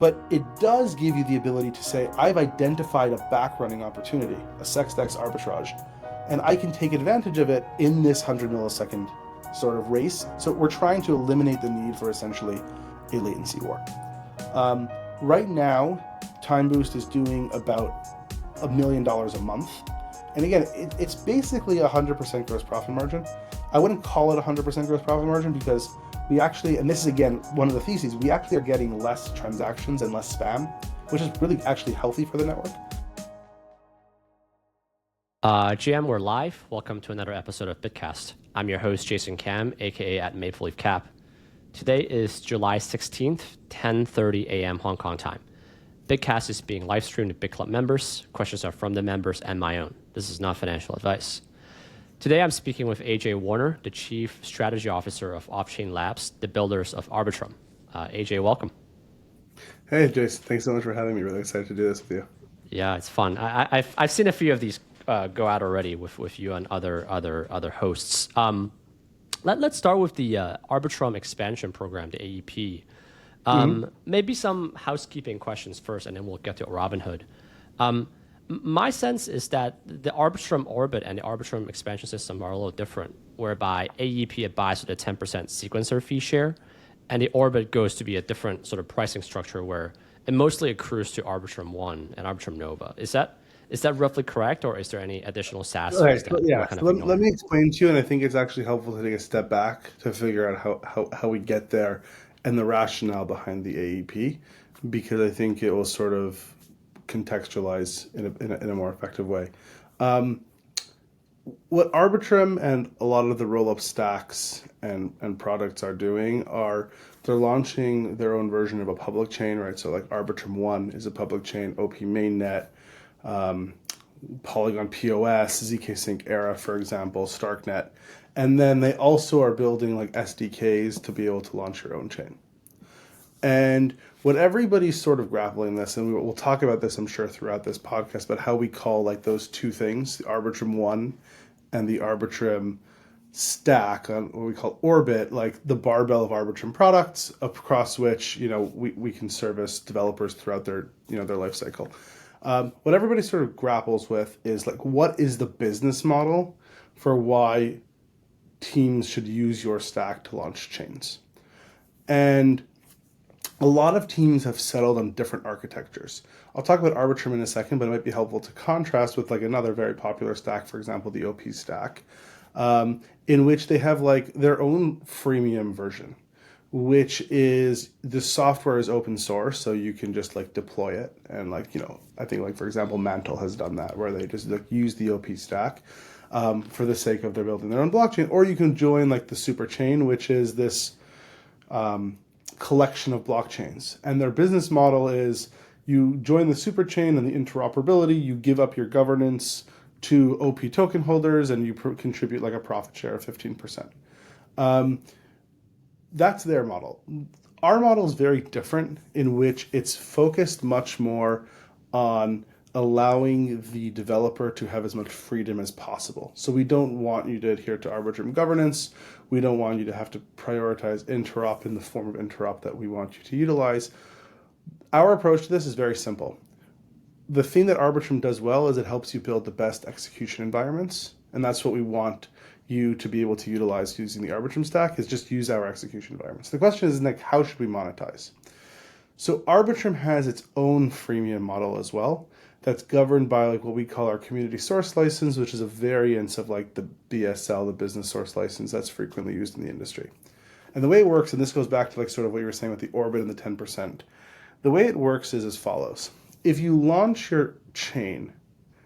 But it does give you the ability to say, I've identified a back-running opportunity, a sexdex arbitrage, and I can take advantage of it in this 100 millisecond sort of race. So we're trying to eliminate the need for essentially a latency war. Right now, TimeBoost is doing about $1 million a month. And again, it's basically 100% gross profit margin. I wouldn't call it 100% gross profit margin because we actually, and this is again one of the theses, we actually are getting less transactions and less spam, which is really actually healthy for the network. GM, we're live. Welcome to another episode of Bitcast. I'm your host, Jason Kam, aka at Maple Leaf Cap. Today is July 16th, 10:30 a.m. Hong Kong time. Bitcast is being live streamed to BidClub members. Questions are from the members and my own. This is not financial advice. Today, I'm speaking with AJ Warner, the Chief Strategy Officer of Offchain Labs, the builders of Arbitrum. AJ, welcome. Hey, Jason. Thanks so much for having me. Really excited to do this with you. Yeah, it's fun. I've seen a few of these go out already with you and other hosts. Let's start with the Arbitrum expansion program, the AEP. Maybe some housekeeping questions first, and then we'll get to Robinhood. My sense is that the Arbitrum Orbit and the Arbitrum expansion system are a little different, whereby AEP abides with a 10% sequencer fee share, and the Orbit goes to be a different sort of pricing structure where it mostly accrues to Arbitrum 1 and Arbitrum Nova. Is that roughly correct, or is there any additional SaaS? All right, let me explain to you, and I think it's actually helpful to take a step back to figure out how we get there and the rationale behind the AEP, because I think it will sort of contextualize in a more effective way. What Arbitrum and a lot of the roll-up stacks and products are doing are they're launching their own version of a public chain, right? So like Arbitrum 1 is a public chain, OP mainnet, Polygon POS, zkSync Era, for example, Starknet. And then they also are building like SDKs to be able to launch your own chain. And what everybody's sort of grappling this, and we'll talk about this, I'm sure, throughout this podcast, but how we call like those two things, the Arbitrum 1 and the Arbitrum stack, on what we call Orbit, like the barbell of Arbitrum products across which, we can service developers throughout their life cycle. What everybody sort of grapples with is like, what is the business model for why teams should use your stack to launch chains? And a lot of teams have settled on different architectures. I'll talk about Arbitrum in a second, but it might be helpful to contrast with like another very popular stack, for example, the OP stack, in which they have like their own freemium version, which is the software is open source, so you can just like deploy it. And like, I think like, for example, Mantle has done that, where they just like use the OP stack for the sake of they're building their own blockchain. Or you can join like the super chain, which is this collection of blockchains. And their business model is you join the super chain and the interoperability, you give up your governance to OP token holders, and you contribute like a profit share of 15%. That's their model. Our model is very different, in which it's focused much more on allowing the developer to have as much freedom as possible. So we don't want you to adhere to Arbitrum governance. We don't want you to have to prioritize interop in the form of interop that we want you to utilize. Our approach to this is very simple. The thing that Arbitrum does well is it helps you build the best execution environments, and that's what we want you to be able to utilize using the Arbitrum stack, is just use our execution environments. The question is like, how should we monetize? So Arbitrum has its own freemium model as well, that's governed by like what we call our community source license, which is a variance of like the BSL, the business source license that's frequently used in the industry. And the way it works, and this goes back to like sort of what you were saying with the Orbit and the 10%, the way it works is as follows. If you launch your chain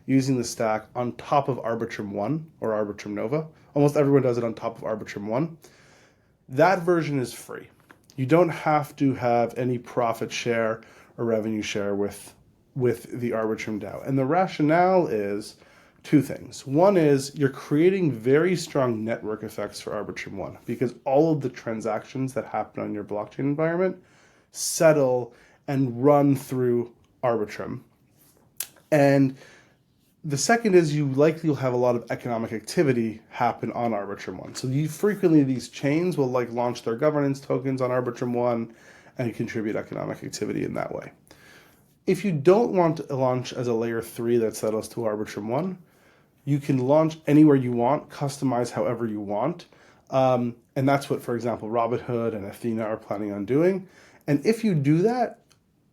using the stack on top of Arbitrum 1 or Arbitrum Nova, almost everyone does it on top of Arbitrum 1, that version is free. You don't have to have any profit share or revenue share with the Arbitrum DAO. And the rationale is two things. One is you're creating very strong network effects for Arbitrum 1, because all of the transactions that happen on your blockchain environment settle and run through Arbitrum. And the second is you likely will have a lot of economic activity happen on Arbitrum 1. So frequently these chains will like launch their governance tokens on Arbitrum 1, and contribute economic activity in that way. If you don't want to launch as a layer 3 that settles to Arbitrum 1, you can launch anywhere you want, customize however you want. And that's what, for example, Robinhood and Athena are planning on doing. And if you do that,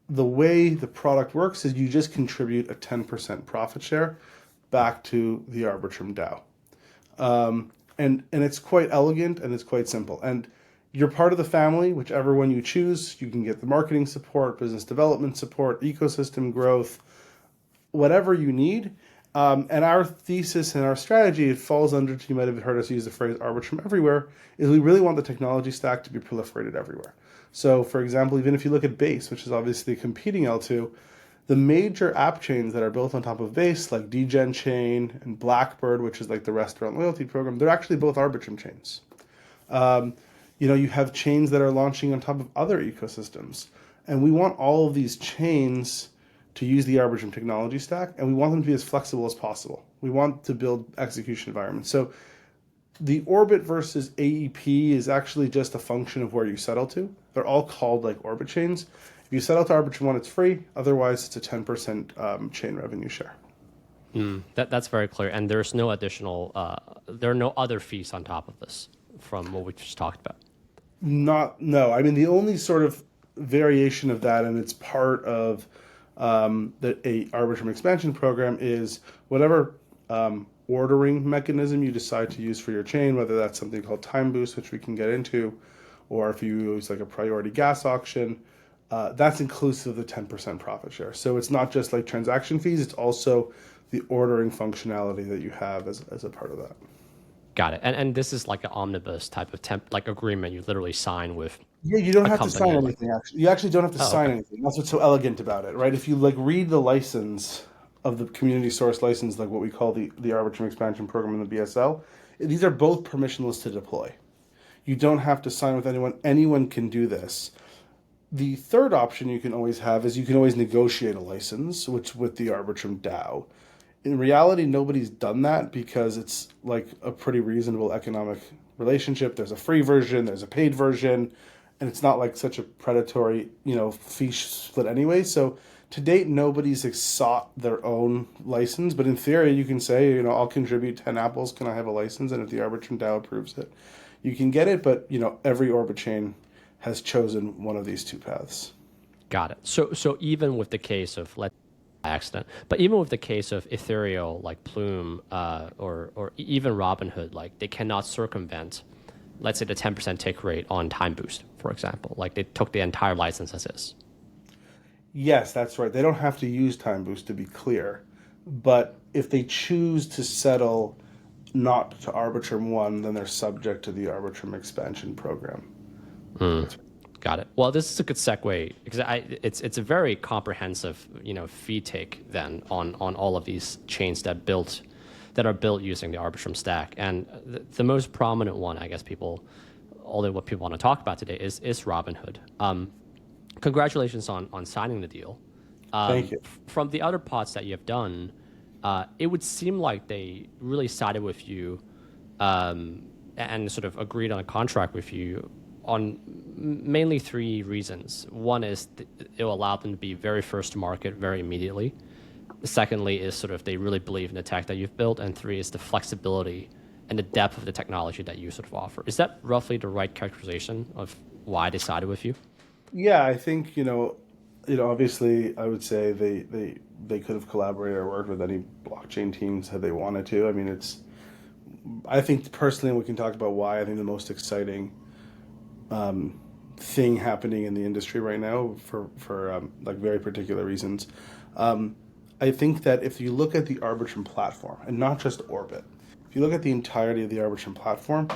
the way the product works is you just contribute a 10% profit share back to the Arbitrum DAO. And it's quite elegant and it's quite simple. And you're part of the family, whichever one you choose. You can get the marketing support, business development support, ecosystem growth, whatever you need. And our thesis and our strategy, it falls under, you might have heard us use the phrase Arbitrum everywhere, is we really want the technology stack to be proliferated everywhere. So, for example, even if you look at Base, which is obviously competing L2, the major app chains that are built on top of Base, like Degen Chain and Blackbird, which is like the restaurant loyalty program, they're actually both Arbitrum chains. You have chains that are launching on top of other ecosystems. And we want all of these chains to use the Arbitrum technology stack, and we want them to be as flexible as possible. We want to build execution environments. So the Orbit versus AEP is actually just a function of where you settle to. They're all called like Orbit chains. If you settle to Arbitrum 1, it's free. Otherwise, it's a 10% chain revenue share. That's very clear. And there's no additional, there are no other fees on top of this from what we just talked about. No. I mean, the only sort of variation of that, and it's part of a Arbitrum expansion program, is whatever ordering mechanism you decide to use for your chain, whether that's something called TimeBoost, which we can get into, or if you use like a priority gas auction, that's inclusive of the 10% profit share. So it's not just like transaction fees, it's also the ordering functionality that you have as a part of that. Got it. And this is like an omnibus type of like agreement you literally sign with. Yeah, you don't a have to company sign like- anything, actually. You actually don't have to sign okay. anything. That's what's so elegant about it, right? If you like read the license of the community source license, like what we call the Arbitrum expansion program and the BSL, these are both permissionless to deploy. You don't have to sign with anyone. Anyone can do this. The third option you can always have is you can always negotiate a license, which with the Arbitrum DAO. In reality, nobody's done that because it's like a pretty reasonable economic relationship. There's a free version, there's a paid version, and it's not like such a predatory, fee split anyway. So to date, nobody's sought their own license, but in theory, you can say, I'll contribute 10 apples. Can I have a license? And if the Arbitrum DAO approves it, you can get it. But, every Orbit chain has chosen one of these two paths. Got it. So even with the case of, accident, but even with the case of ethereal like Plume or even Robinhood, like they cannot circumvent, let's say, the 10% take rate on TimeBoost, for example. Like they took the entire license as is. Yes, that's right. They don't have to use TimeBoost, to be clear. But if they choose to settle not to Arbitrum 1, then they're subject to the Arbitrum expansion program. Got it. Well, this is a good segue because it's a very comprehensive, fee take then on all of these chains that are built using the Arbitrum stack. And the most prominent one, I guess what people want to talk about today is Robinhood. Congratulations on signing the deal. Thank you. From the other pods that you have done, it would seem like they really sided with you and sort of agreed on a contract with you on mainly three reasons. One is it will allow them to be very first to market very immediately. Secondly is sort of they really believe in the tech that you've built. And three is the flexibility and the depth of the technology that you sort of offer. Is that roughly the right characterization of why they sided with you? Yeah, I think, obviously I would say they could have collaborated or worked with any blockchain teams had they wanted to. I mean, I think personally, we can talk about why I think the most exciting thing happening in the industry right now for like very particular reasons. I think that if you look at the Arbitrum platform and not just Orbit, if you look at the entirety of the Arbitrum platform,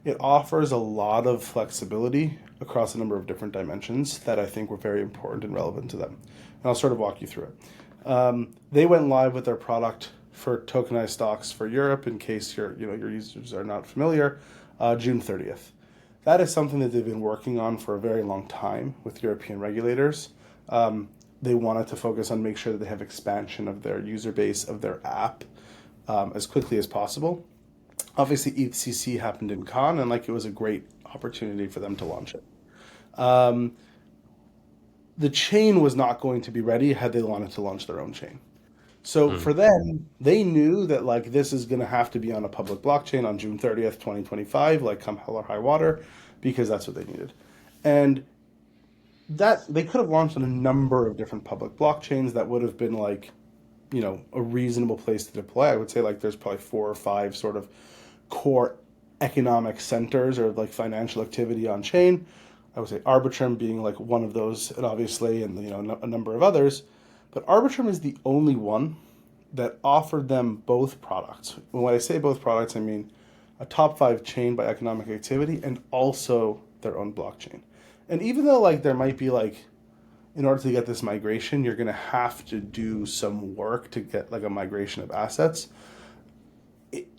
it offers a lot of flexibility across a number of different dimensions that I think were very important and relevant to them. And I'll sort of walk you through it. They went live with their product for tokenized stocks for Europe, in case your users are not familiar, June 30th. That is something that they've been working on for a very long time with European regulators. They wanted to focus on make sure that they have expansion of their user base of their app as quickly as possible. Obviously, ETHCC happened in Cannes, and it was a great opportunity for them to launch it. the chain was not going to be ready had they wanted to launch their own chain. So Mm, for them, they knew that like this is going to have to be on a public blockchain on June 30th, 2025, like come hell or high water, because that's what they needed. And that they could have launched on a number of different public blockchains that would have been like, a reasonable place to deploy. I would say like there's probably four or five sort of core economic centers or like financial activity on chain. I would say Arbitrum being like one of those, and obviously, and a number of others. But Arbitrum is the only one that offered them both products. When I say both products, I mean a top five chain by economic activity and also their own blockchain. And even though like there might be like in order to get this migration, you're going to have to do some work to get like a migration of assets.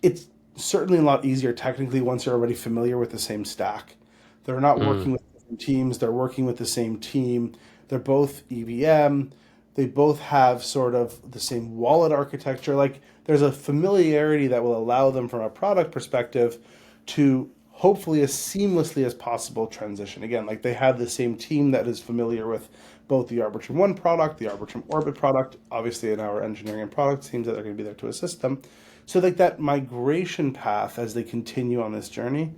It's certainly a lot easier technically once you're already familiar with the same stack. They're not mm, working with different teams, they're working with the same team. They're both EVM. They both have sort of the same wallet architecture. Like there's a familiarity that will allow them from a product perspective to hopefully as seamlessly as possible transition. Again, like they have the same team that is familiar with both the Arbitrum One product, the Arbitrum Orbit product, obviously in our engineering and product teams that are going to be there to assist them. So like that migration path as they continue on this journey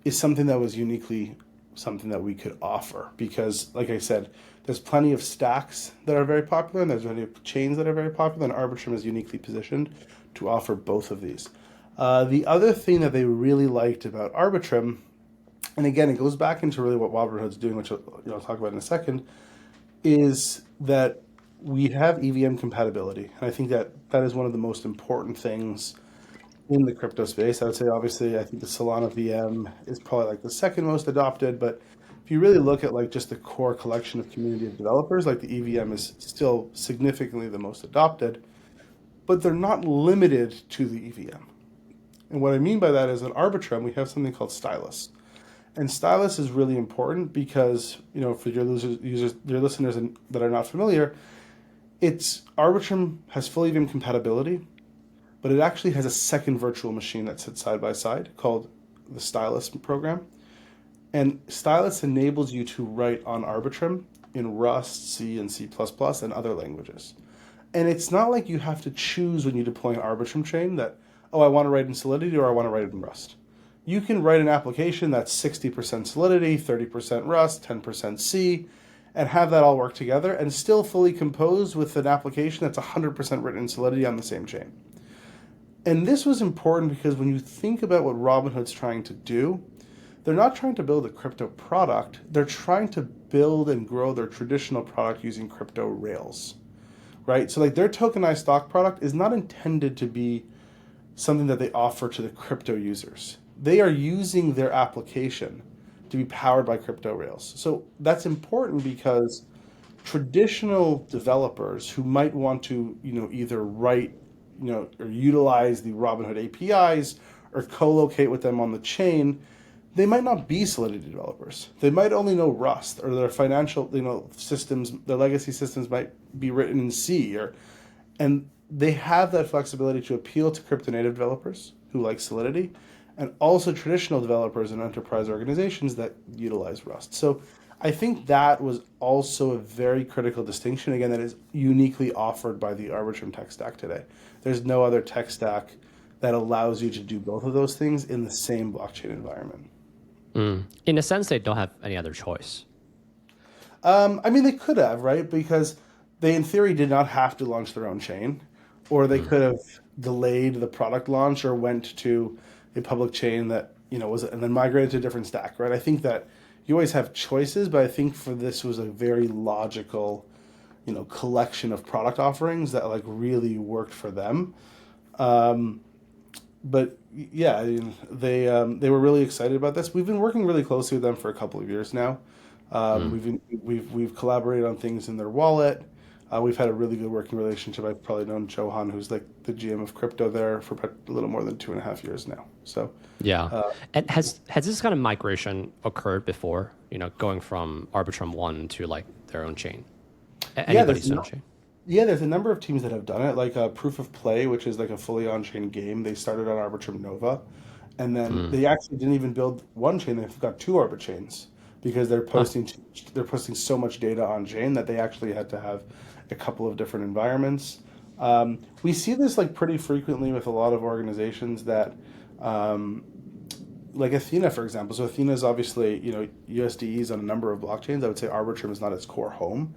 is something that was uniquely something that we could offer because, like I said, there's plenty of stacks that are very popular and there's plenty of chains that are very popular, and Arbitrum is uniquely positioned to offer both of these. The other thing that they really liked about Arbitrum, and again, it goes back into really what Robinhood's doing, which I'll talk about in a second, is that we have EVM compatibility. And I think that that is one of the most important things in the crypto space. I would say, obviously, I think the Solana VM is probably like the second most adopted, but if you really look at like just the core collection of community of developers, like the EVM is still significantly the most adopted, but they're not limited to the EVM. And what I mean by that is at Arbitrum, we have something called Stylus. And Stylus is really important because, for your listeners that are not familiar, it's Arbitrum has full EVM compatibility, but it actually has a second virtual machine that sits side by side called the Stylus program. And Stylus enables you to write on Arbitrum in Rust, C, and C++, and other languages. And it's not like you have to choose when you deploy an Arbitrum chain that, oh, I want to write in Solidity or I want to write in Rust. You can write an application that's 60% Solidity, 30% Rust, 10% C, and have that all work together and still fully compose with an application that's 100% written in Solidity on the same chain. And this was important because when you think about what Robinhood's trying to do, they're not trying to build a crypto product. They're trying to build and grow their traditional product using crypto rails, right? So like their tokenized stock product is not intended to be something that they offer to the crypto users. They are using their application to be powered by crypto rails. So that's important because traditional developers who might want to, either write, or utilize the Robinhood APIs or co-locate with them on the chain, they might not be Solidity developers. They might only know Rust, or their financial, systems, their legacy systems might be written in C, and they have that flexibility to appeal to crypto native developers who like Solidity, and also traditional developers and enterprise organizations that utilize Rust. So I think that was also a very critical distinction, again, that is uniquely offered by the Arbitrum tech stack today. There's no other tech stack that allows you to do both of those things in the same blockchain environment. mm. In a sense, they don't have any other choice. I mean, they could have, right? Because they, in theory, did not have to launch their own chain, or they Mm, could have delayed the product launch or went to a public chain that was and then migrated to a different stack, right? I think that you always have choices, but I think for this was a very logical, collection of product offerings that like really worked for them. Um, but yeah, I mean, they were really excited about this. We've been working really closely with them for a couple of years now. mm. We've collaborated on things in their wallet. We've had a really good working relationship. I've probably known Johan, who's like the GM of crypto there, for about a little more than 2.5 years now. So Yeah. uh, And has this kind of migration occurred before, going from Arbitrum One to like their own chain? yeah, there's Anybody's own chain? yeah, there's a number of teams that have done it. Like Proof of Play, which is like a fully on-chain game. They started on Arbitrum Nova, and then Mm, they actually didn't even build one chain. They've got two Arbit chains. because Huh. they're posting so much data on chain that they actually had to have a couple of different environments. We see this like pretty frequently with a lot of organizations that um, like Athena, for example. So Athena is obviously, USDEs on a number of blockchains. I would say Arbitrum is not its core home,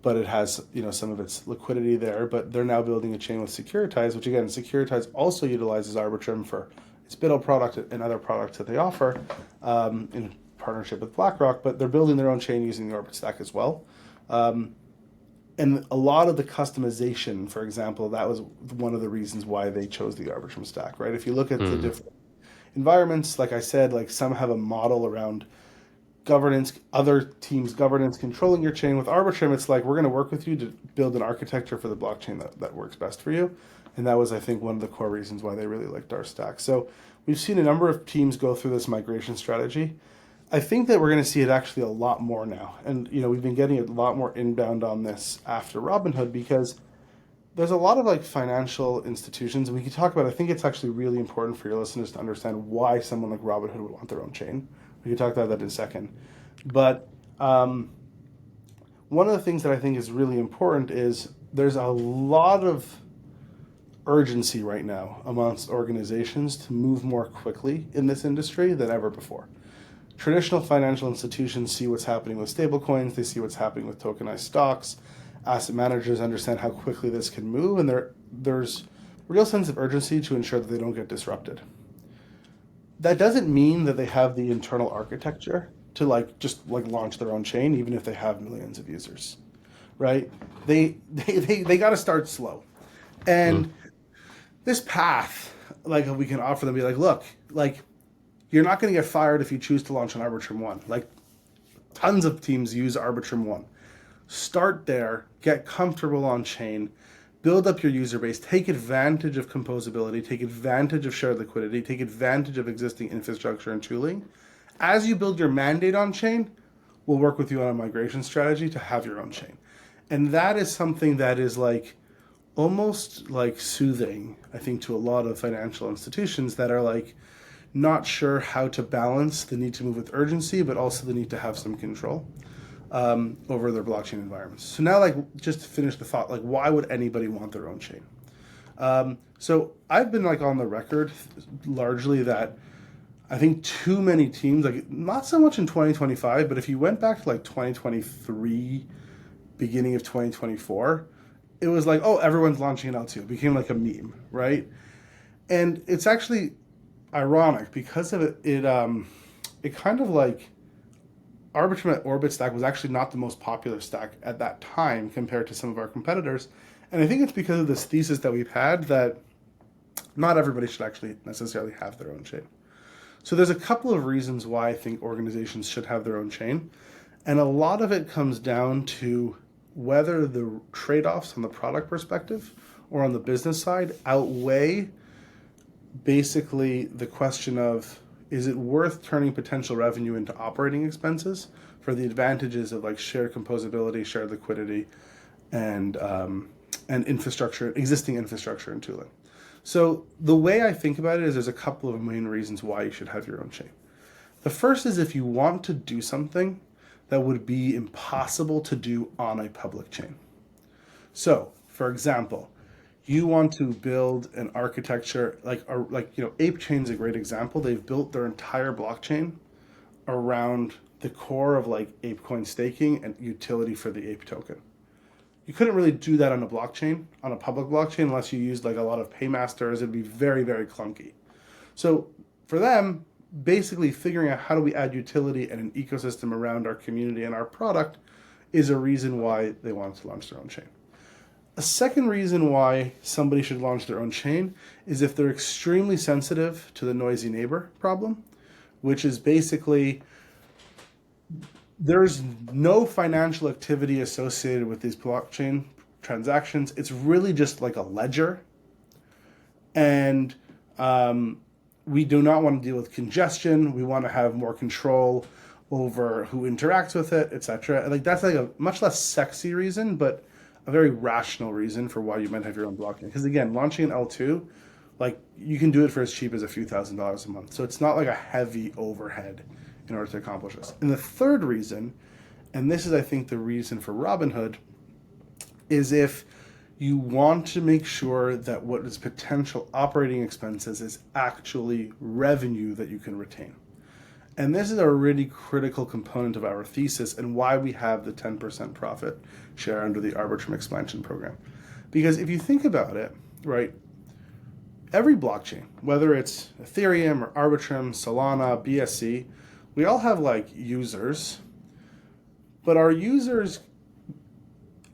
but it has, some of its liquidity there. But they're now building a chain with Securitize, which again, Securitize also utilizes Arbitrum for its BidClub product and other products that they offer in partnership with BlackRock. But they're building their own chain using the Orbit stack as well. And a lot of the customization, for example, that was one of the reasons why they chose the Arbitrum stack, right? If you look at the Mm. different environments, like I said, like some have a model around governance, other teams governance controlling your chain. With Arbitrum, it's like we're going to work with you to build an architecture for the blockchain that works best for you. And that was, I think, one of the core reasons why they really liked our stack. So we've seen a number of teams go through this migration strategy. I think that we're going to see it actually a lot more now. And, we've been getting a lot more inbound on this after Robinhood because there's a lot of like financial institutions, and we can talk about. I think it's actually really important for your listeners to understand why someone like Robinhood would want their own chain. We can talk about that in a second. But one of the things that I think is really important is there's a lot of urgency right now amongst organizations to move more quickly in this industry than ever before. Traditional financial institutions see what's happening with stablecoins, they see what's happening with tokenized stocks. Asset managers understand how quickly this can move, and there's real sense of urgency to ensure that they don't get disrupted. That doesn't mean that they have the internal architecture to like just like launch their own chain, even if they have millions of users, right? They got to start slow, Mm. and this path, like we can offer them, be like, look, like you're not going to get fired if you choose to launch on Arbitrum One. Like tons of teams use Arbitrum One. Start there, get comfortable on chain, build up your user base, take advantage of composability, take advantage of shared liquidity, take advantage of existing infrastructure and tooling. As you build your mandate on chain, we'll work with you on a migration strategy to have your own chain. And that is something that is like almost like soothing, I think, to a lot of financial institutions that are like not sure how to balance the need to move with urgency, but also the need to have some control over their blockchain environments. So now, like, just to finish the thought, like, why would anybody want their own chain? So I've been like on the record largely that I think too many teams, like not so much in 2025, but if you went back to like 2023, beginning of 2024, it was like, oh, everyone's launching an L2. It became like a meme, right? And it's actually ironic because of it kind of like Arbitrum Orbit stack was actually not the most popular stack at that time compared to some of our competitors. And I think it's because of this thesis that we've had that not everybody should actually necessarily have their own chain. So there's a couple of reasons why I think organizations should have their own chain. And a lot of it comes down to whether the trade-offs on the product perspective or on the business side outweigh basically the question of is it worth turning potential revenue into operating expenses for the advantages of like shared composability, shared liquidity, and infrastructure, existing infrastructure and tooling. So the way I think about it is there's a couple of main reasons why you should have your own chain. The first is if you want to do something that would be impossible to do on a public chain. So, for example, you want to build an architecture Ape Chain's a great example. They've built their entire blockchain around the core of like ApeCoin staking and utility for the Ape token. You couldn't really do that on a blockchain, on a public blockchain, unless you used like a lot of paymasters. It'd be very, very clunky. So for them, basically figuring out how do we add utility and an ecosystem around our community and our product is a reason why they wanted to launch their own chain. A second reason why somebody should launch their own chain is if they're extremely sensitive to the noisy neighbor problem, which is basically there's no financial activity associated with these blockchain transactions. It's really just like a ledger. And we do not want to deal with congestion. We want to have more control over who interacts with it, etc. Like that's like a much less sexy reason, but a very rational reason for why you might have your own blockchain. Because again, launching an L2, like you can do it for as cheap as a few $1,000s a month. So it's not like a heavy overhead in order to accomplish this. And the third reason, and this is, I think, the reason for Robinhood, is if you want to make sure that what is potential operating expenses is actually revenue that you can retain. And this is a really critical component of our thesis and why we have the 10% profit share under the Arbitrum expansion program. Because if you think about it, right, every blockchain, whether it's Ethereum or Arbitrum, Solana, BSC, we all have like users, but our users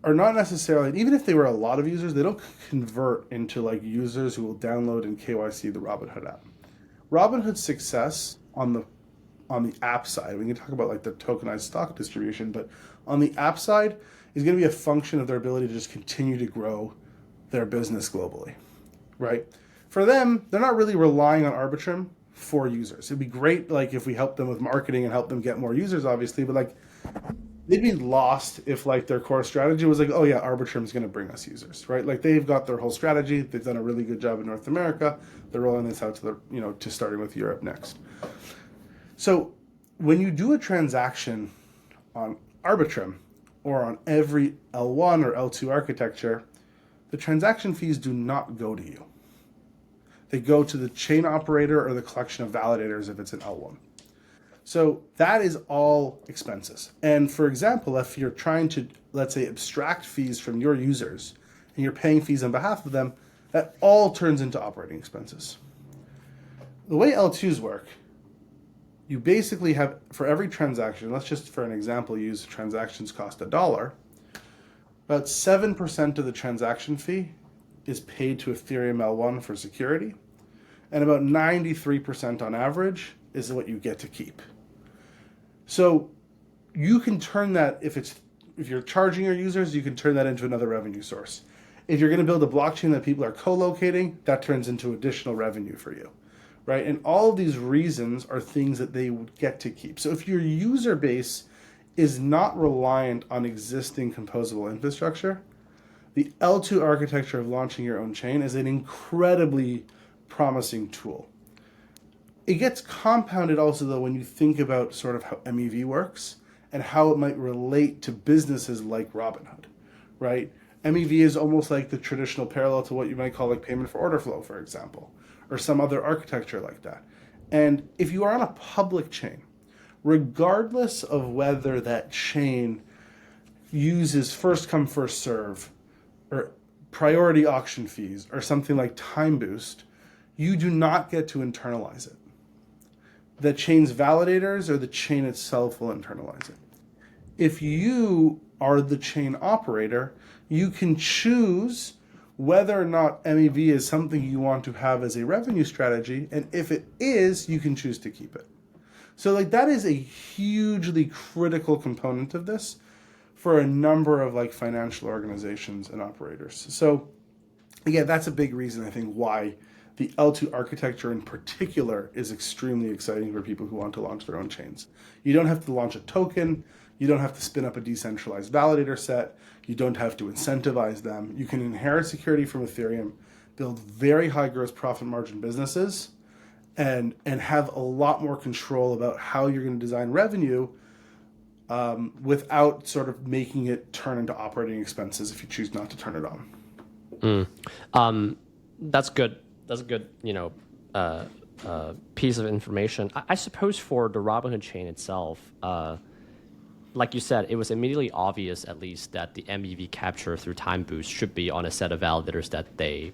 are not necessarily, even if they were a lot of users, they don't convert into like users who will download and KYC the Robinhood app. Robinhood's success on the app side, we can talk about like the tokenized stock distribution, but on the app side is going to be a function of their ability to just continue to grow their business globally, right? For them, they're not really relying on Arbitrum for users. It'd be great like if we help them with marketing and help them get more users, obviously, but like they'd be lost if like their core strategy was like, oh yeah, Arbitrum is going to bring us users, right? Like they've got their whole strategy. They've done a really good job in North America. They're rolling this out to the, to starting with Europe next. So when you do a transaction on Arbitrum or on every L1 or L2 architecture, the transaction fees do not go to you. They go to the chain operator or the collection of validators if it's an L1. So that is all expenses. And for example, if you're trying to, let's say, abstract fees from your users and you're paying fees on behalf of them, that all turns into operating expenses. The way L2s work, you basically have, for every transaction, let's just for an example use transactions cost $1, about 7% of the transaction fee is paid to Ethereum L1 for security, and about 93% on average is what you get to keep. So you can turn that, if you're charging your users, you can turn that into another revenue source. If you're going to build a blockchain that people are co-locating, that turns into additional revenue for you, right? And all of these reasons are things that they would get to keep. So if your user base is not reliant on existing composable infrastructure, the L2 architecture of launching your own chain is an incredibly promising tool. It gets compounded also, though, when you think about sort of how MEV works and how it might relate to businesses like Robinhood, right? MEV is almost like the traditional parallel to what you might call like payment for order flow, for example, or some other architecture like that. And if you are on a public chain, regardless of whether that chain uses first come, first serve, or priority auction fees, or something like TimeBoost, you do not get to internalize it. The chain's validators or the chain itself will internalize it. If you are the chain operator, you can choose whether or not MEV is something you want to have as a revenue strategy, and if it is, you can choose to keep it. So like that is a hugely critical component of this for a number of like financial organizations and operators. So again, that's a big reason I think why the L2 architecture in particular is extremely exciting for people who want to launch their own chains. You don't have to launch a token. You don't have to spin up a decentralized validator set. You don't have to incentivize them. You can inherit security from Ethereum, build very high gross profit margin businesses, and have a lot more control about how you're going to design revenue without sort of making it turn into operating expenses if you choose not to turn it on. That's good. That's a good, piece of information. I suppose for the Robinhood chain itself, like you said, it was immediately obvious, at least, that the MEV capture through TimeBoost should be on a set of validators that they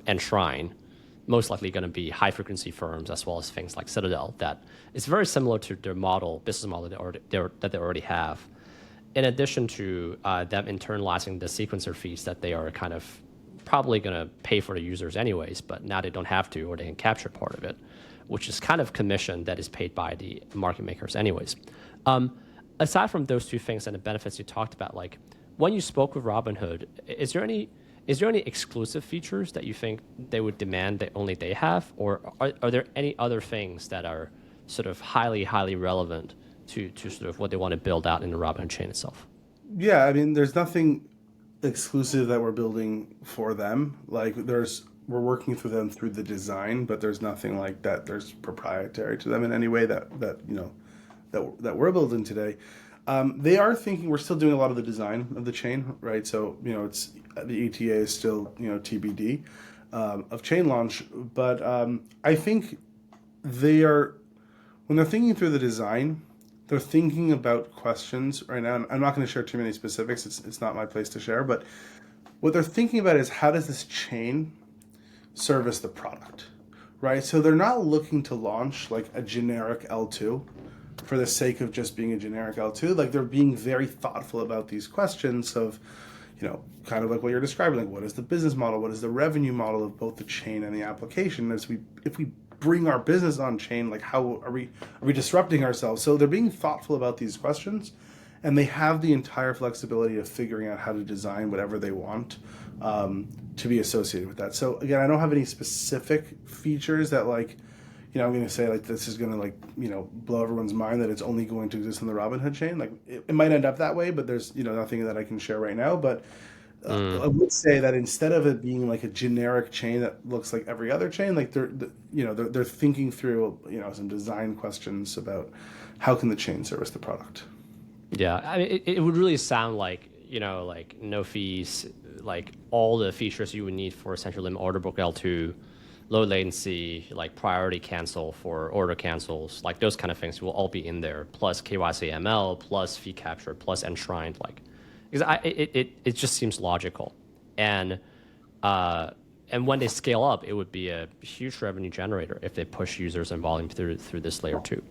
enshrine. Most likely going to be high-frequency firms, as well as things like Citadel. That is very similar to their business model that they already have. In addition to them internalizing the sequencer fees that they are kind of probably going to pay for the users anyways, but now they don't have to, or they can capture part of it, which is kind of commission that is paid by the market makers anyways. Aside from those two things and the benefits you talked about, like when you spoke with Robinhood, is there any exclusive features that you think they would demand that only they have, or are there any other things that are sort of highly relevant to sort of what they want to build out in the Robinhood chain itself? Yeah, I mean, there's nothing exclusive that we're building for them. Like we're working through them through the design, but there's nothing like that there's proprietary to them in any way that that we're building today, they are thinking we're still doing a lot of the design of the chain, right? So it's the ETA is still TBD of chain launch, but I think they are when they're thinking through the design, they're thinking about questions right now. And I'm not going to share too many specifics. It's not my place to share, but what they're thinking about is how does this chain service the product, right? So they're not looking to launch like a generic L2 for the sake of just being a generic L2. Like they're being very thoughtful about these questions of, kind of like what you're describing, like what is the business model, what is the revenue model of both the chain and the application? If we bring our business on chain, like how are we disrupting ourselves? So they're being thoughtful about these questions, and they have the entire flexibility of figuring out how to design whatever they want to be associated with that. So again, I don't have any specific features that I'm going to say like this is going to blow everyone's mind that it's only going to exist on the Robinhood chain. Like it might end up that way, but there's nothing that I can share right now. But I would say that instead of it being like a generic chain that looks like every other chain, like they're thinking through some design questions about how can the chain service the product. Yeah, I mean, it would really sound like like no fees, like all the features you would need for essentially limit order book L2, low latency, like priority cancel for order cancels, like those kind of things will all be in there. Plus KYC ML, plus fee capture, plus enshrined, because it just seems logical, and when they scale up, it would be a huge revenue generator if they push users and volume through this layer two,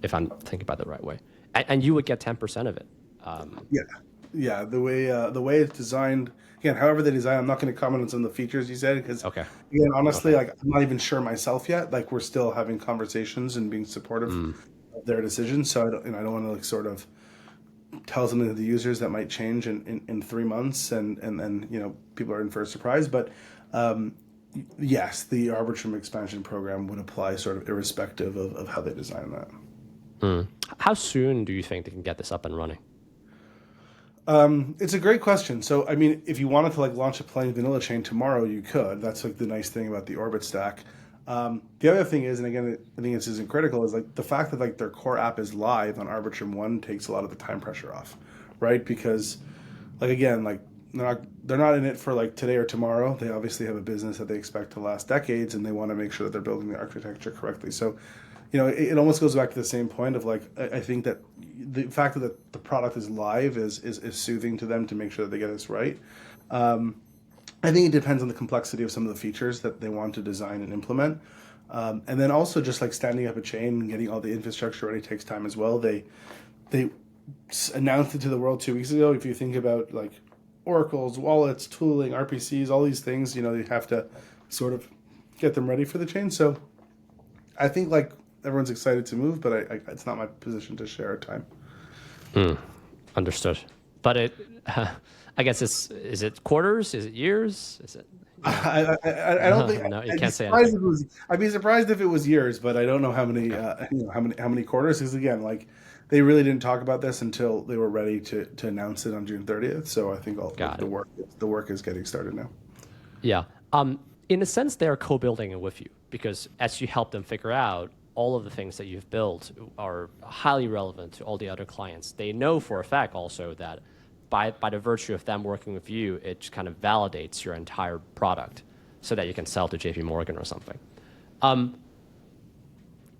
if I'm thinking about it the right way, and you would get 10% of it. Yeah. The way it's designed. Again, however they design, I'm not going to comment on some of the features you said because, Okay. again, honestly, like I'm not even sure myself yet. Like we're still having conversations and being supportive of their decisions. So I don't want to like sort of tell something to the users that might change in 3 months, and then people are in for a surprise. But yes, the Arbitrum expansion program would apply sort of irrespective of how they design that. How soon do you think they can get this up and running? It's a great question. So, I mean, if you wanted to like launch a plain vanilla chain tomorrow, you could. That's like the nice thing about the Orbit stack. The other thing is, and again, I think this isn't critical, is like the fact that like their core app is live on Arbitrum 1 takes a lot of the time pressure off, right? Because, like again, like they're not in it for like today or tomorrow. They obviously have a business that they expect to last decades, and they want to make sure that they're building the architecture correctly. So, it almost goes back to the same point of like I think that the fact that the product is live is soothing to them to make sure that they get this right. I think it depends on the complexity of some of the features that they want to design and implement, and then also just like standing up a chain and getting all the infrastructure ready takes time as well. They announced it to the world 2 weeks ago. If you think about like oracles, wallets, tooling, RPCs, all these things, you have to sort of get them ready for the chain. So I think like everyone's excited to move, but it's not my position to share a time. Understood. But I guess is it quarters? Is it years? Is it? I don't think. No, you can't say anything. I'd be surprised if it was years, but I don't know how many how many quarters. Because again, like they really didn't talk about this until they were ready to announce it on June 30th. So I think all the work is getting started now. Yeah. In a sense, they are co-building it with you because as you help them figure out all of the things that you've built are highly relevant to all the other clients. They know for a fact also that by the virtue of them working with you, it just kind of validates your entire product so that you can sell to JP Morgan or something.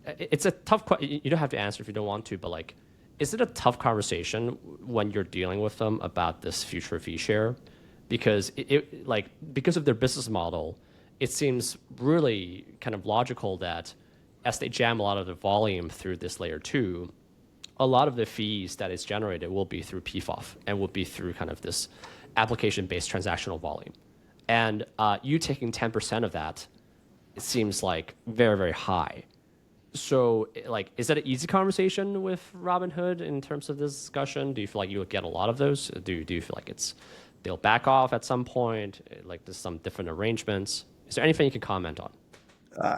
It's a tough question. You don't have to answer if you don't want to, but like, is it a tough conversation when you're dealing with them about this future fee share? Because because of their business model, it seems really kind of logical that as they jam a lot of the volume through this layer two, a lot of the fees that is generated will be through PFOF and will be through kind of this application-based transactional volume. And you taking 10% of that, it seems like very, very high. So like, is that an easy conversation with Robinhood in terms of this discussion? Do you feel like you'll get a lot of those? Do you feel like they'll back off at some point? Like there's some different arrangements? Is there anything you can comment on?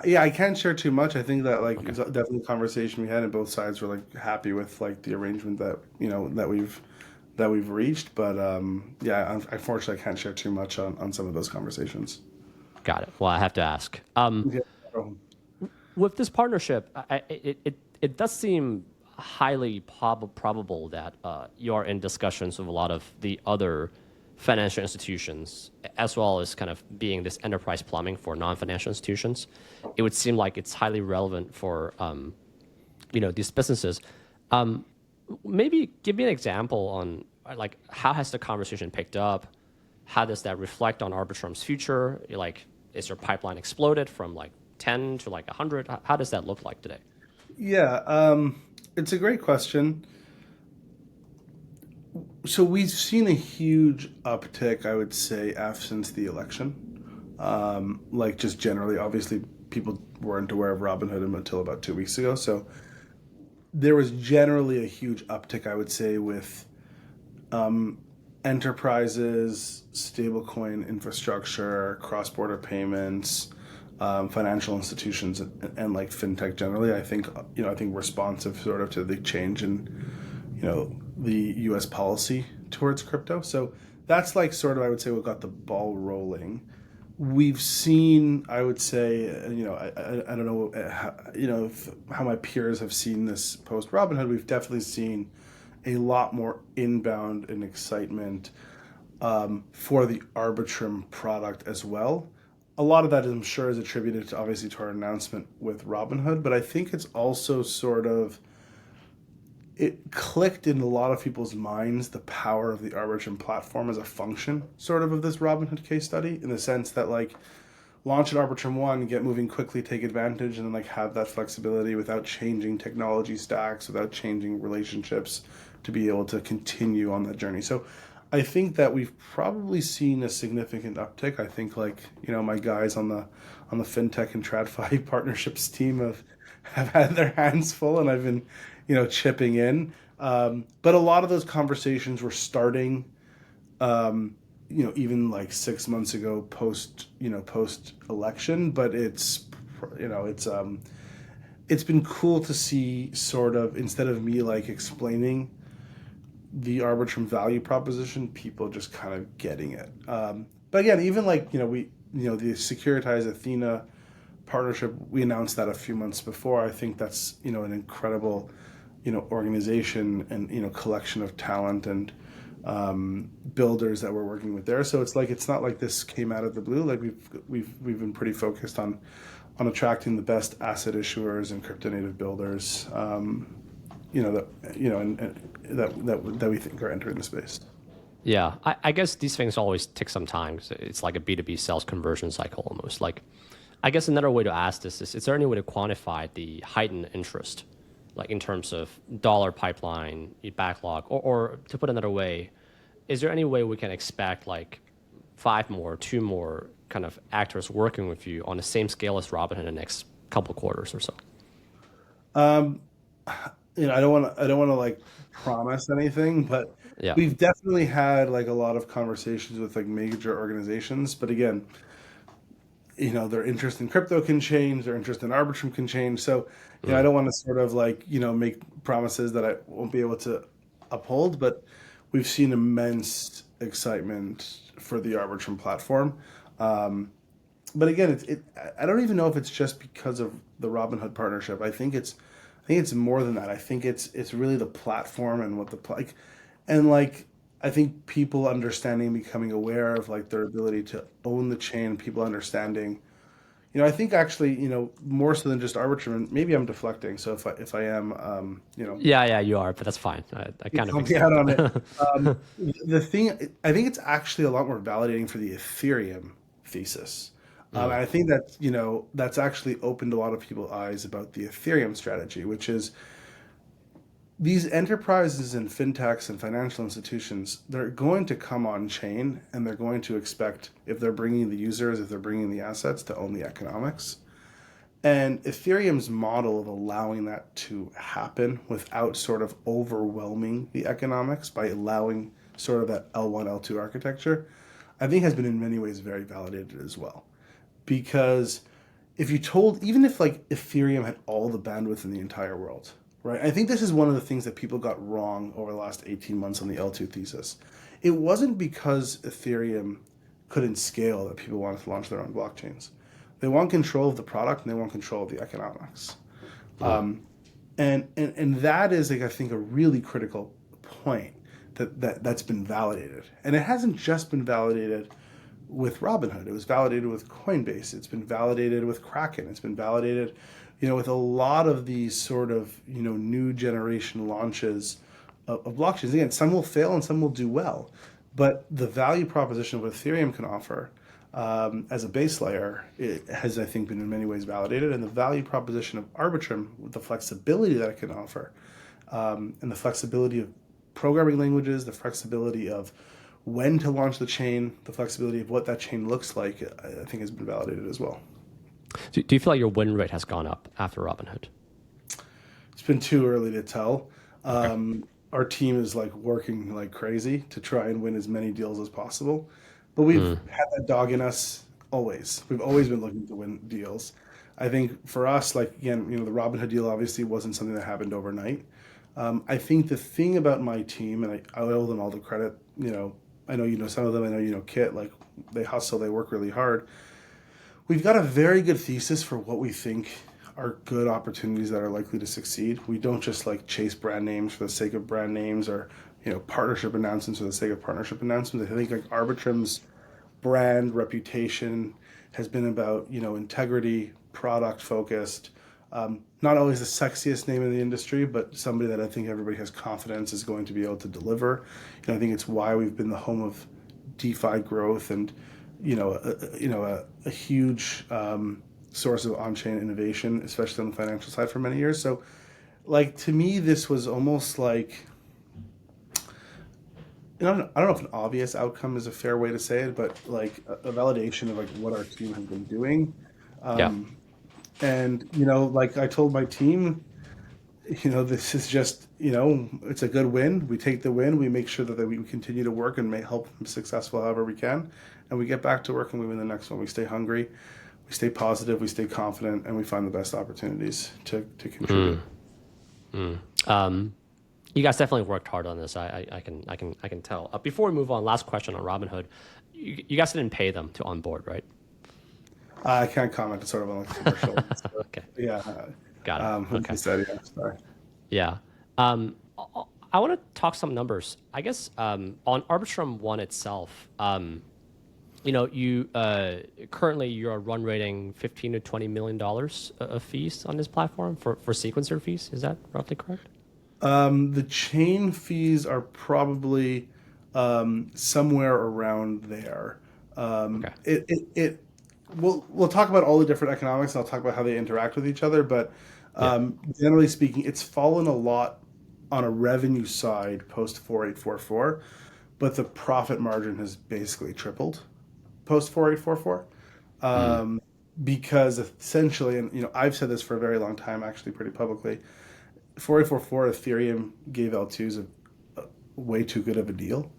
Yeah, I can't share too much. I think that like it's definitely a conversation we had, and both sides were like happy with like the arrangement that that we've reached. But yeah, unfortunately, I can't share too much on some of those conversations. Got it. Well, I have to ask. Yeah. With this partnership, it does seem highly probable that you are in discussions with a lot of the other financial institutions, as well as kind of being this enterprise plumbing for non-financial institutions. It would seem like it's highly relevant for these businesses. Um, Maybe give me an example on like how has the conversation picked up? How does that reflect on Arbitrum's future? Like, is your pipeline exploded from like 10 to like 100? How does that look like today? Yeah, it's a great question. So we've seen a huge uptick, I would say, since the election. Like just generally, obviously, people weren't aware of Robinhood until about 2 weeks ago. So there was generally a huge uptick, I would say, with enterprises, stablecoin infrastructure, cross-border payments, financial institutions, and like fintech generally. I think responsive sort of to the change in the U.S. policy towards crypto. So that's like sort of I would say what got the ball rolling. We've seen, I would say, I don't know, how my peers have seen this post Robinhood. We've definitely seen a lot more inbound and excitement for the Arbitrum product as well. A lot of that, I'm sure, is attributed to obviously to our announcement with Robinhood, but I think it's also sort of it clicked in a lot of people's minds the power of the Arbitrum platform as a function sort of this Robinhood case study in the sense that like launch an Arbitrum one, get moving quickly, take advantage, and then like have that flexibility without changing technology stacks, without changing relationships to be able to continue on that journey. So I think that we've probably seen a significant uptick. I think like, my guys on the fintech and TradFi partnerships team have had their hands full and I've been, chipping in. But a lot of those conversations were starting even like 6 months ago post election, but you know, it's been cool to see sort of instead of me like explaining the Arbitrum value proposition, people just kind of getting it. But again, even like, the Securitize Athena partnership, we announced that a few months before. I think that's, an incredible, organization and, collection of talent and builders that we're working with there. So it's not like this came out of the blue. Like we've been pretty focused on attracting the best asset issuers and crypto native builders, that we think are entering the space. Yeah, I guess these things always take some time. 'Cause it's like a B2B sales conversion cycle almost. Like, I guess another way to ask this is there any way to quantify the heightened interest, like in terms of dollar pipeline, backlog, or to put another way, is there any way we can expect like five more, two more kind of actors working with you on the same scale as Robin in the next couple quarters or so? I don't want to like promise anything, but Yeah. we've definitely had like a lot of conversations with like major organizations. But again, their interest in crypto can change, their interest in Arbitrum can change. So, I Mm. don't want to sort of like, make promises that I won't be able to uphold, but we've seen immense excitement for the Arbitrum platform. But again, I don't even know if it's just because of the Robinhood partnership. I think it's more than that. I think it's really the platform and what like, and like I think people understanding, becoming aware of like their ability to own the chain, people understanding. I think actually, more so than just Arbitrum, and maybe I'm deflecting. So if I am, Yeah, yeah, you are, but that's fine. I you kind of call me out expected. on it. The thing, I think it's actually a lot more validating for the Ethereum thesis. And Mm. I think that, that's actually opened a lot of people's eyes about the Ethereum strategy, which is these enterprises and fintechs and financial institutions, they're going to come on chain and they're going to expect, if they're bringing the users, if they're bringing the assets, to own the economics. And Ethereum's model of allowing that to happen without sort of overwhelming the economics by allowing sort of that L1, L2 architecture, I think has been in many ways very validated as well. Because even if like Ethereum had all the bandwidth in the entire world, right? I think this is one of the things that people got wrong over the last 18 months on the L2 thesis. It wasn't because Ethereum couldn't scale that people wanted to launch their own blockchains. They want control of the product and they want control of the economics. Mm. And that is like I think a really critical point that's been validated. And it hasn't just been validated with Robinhood. It was validated with Coinbase. It's been validated with Kraken. It's been validated, with a lot of these sort of, new generation launches of blockchains. Again, some will fail and some will do well, but the value proposition of what Ethereum can offer as a base layer, it has, I think, been in many ways validated. And the value proposition of Arbitrum, with the flexibility that it can offer, and the flexibility of programming languages, the flexibility of when to launch the chain, the flexibility of what that chain looks like, I think has been validated as well. Do you feel like your win rate has gone up after Robinhood? It's been too early to tell. Okay. Our team is like working like crazy to try and win as many deals as possible, but we've had that dog in us always. We've always been looking to win deals. I think for us, like again, the Robinhood deal obviously wasn't something that happened overnight. I think the thing about my team, and I owe them all the credit. I know some of them. I know Kit. Like they hustle, they work really hard. We've got a very good thesis for what we think are good opportunities that are likely to succeed. We don't just like chase brand names for the sake of brand names or partnership announcements for the sake of partnership announcements. I think like Arbitrum's brand reputation has been about integrity, product focused. Not always the sexiest name in the industry, but somebody that I think everybody has confidence is going to be able to deliver. I think it's why we've been the home of DeFi growth and a huge source of on-chain innovation, especially on the financial side for many years. So, like to me, this was almost like I don't know if an obvious outcome is a fair way to say it, but like a validation of like what our team has been doing. Yeah. And like I told my team, this is just it's a good win. We take the win. We make sure that we continue to work and may help them successful however we can, and we get back to work and we win the next one. We stay hungry, we stay positive, we stay confident, and we find the best opportunities to contribute. You guys definitely worked hard on this. I can tell. Before we move on, last question on Robinhood. You guys didn't pay them to onboard, right? I can't comment. It's sort of on like commercial. So, Okay. yeah. Got it. Like Okay. you said, yeah. Sorry. Yeah. I want to talk some numbers. I guess on Arbitrum One itself, you currently you're run rating $15 to $20 million of fees on this platform for sequencer fees. Is that roughly correct? The chain fees are probably somewhere around there. Okay. We'll talk about all the different economics, and I'll talk about how they interact with each other. But Yeah. generally speaking, it's fallen a lot on a revenue side post 4844, but the profit margin has basically tripled post 4844. Because essentially, and I've said this for a very long time, actually, pretty publicly. 4844 Ethereum gave L2s a way too good of a deal,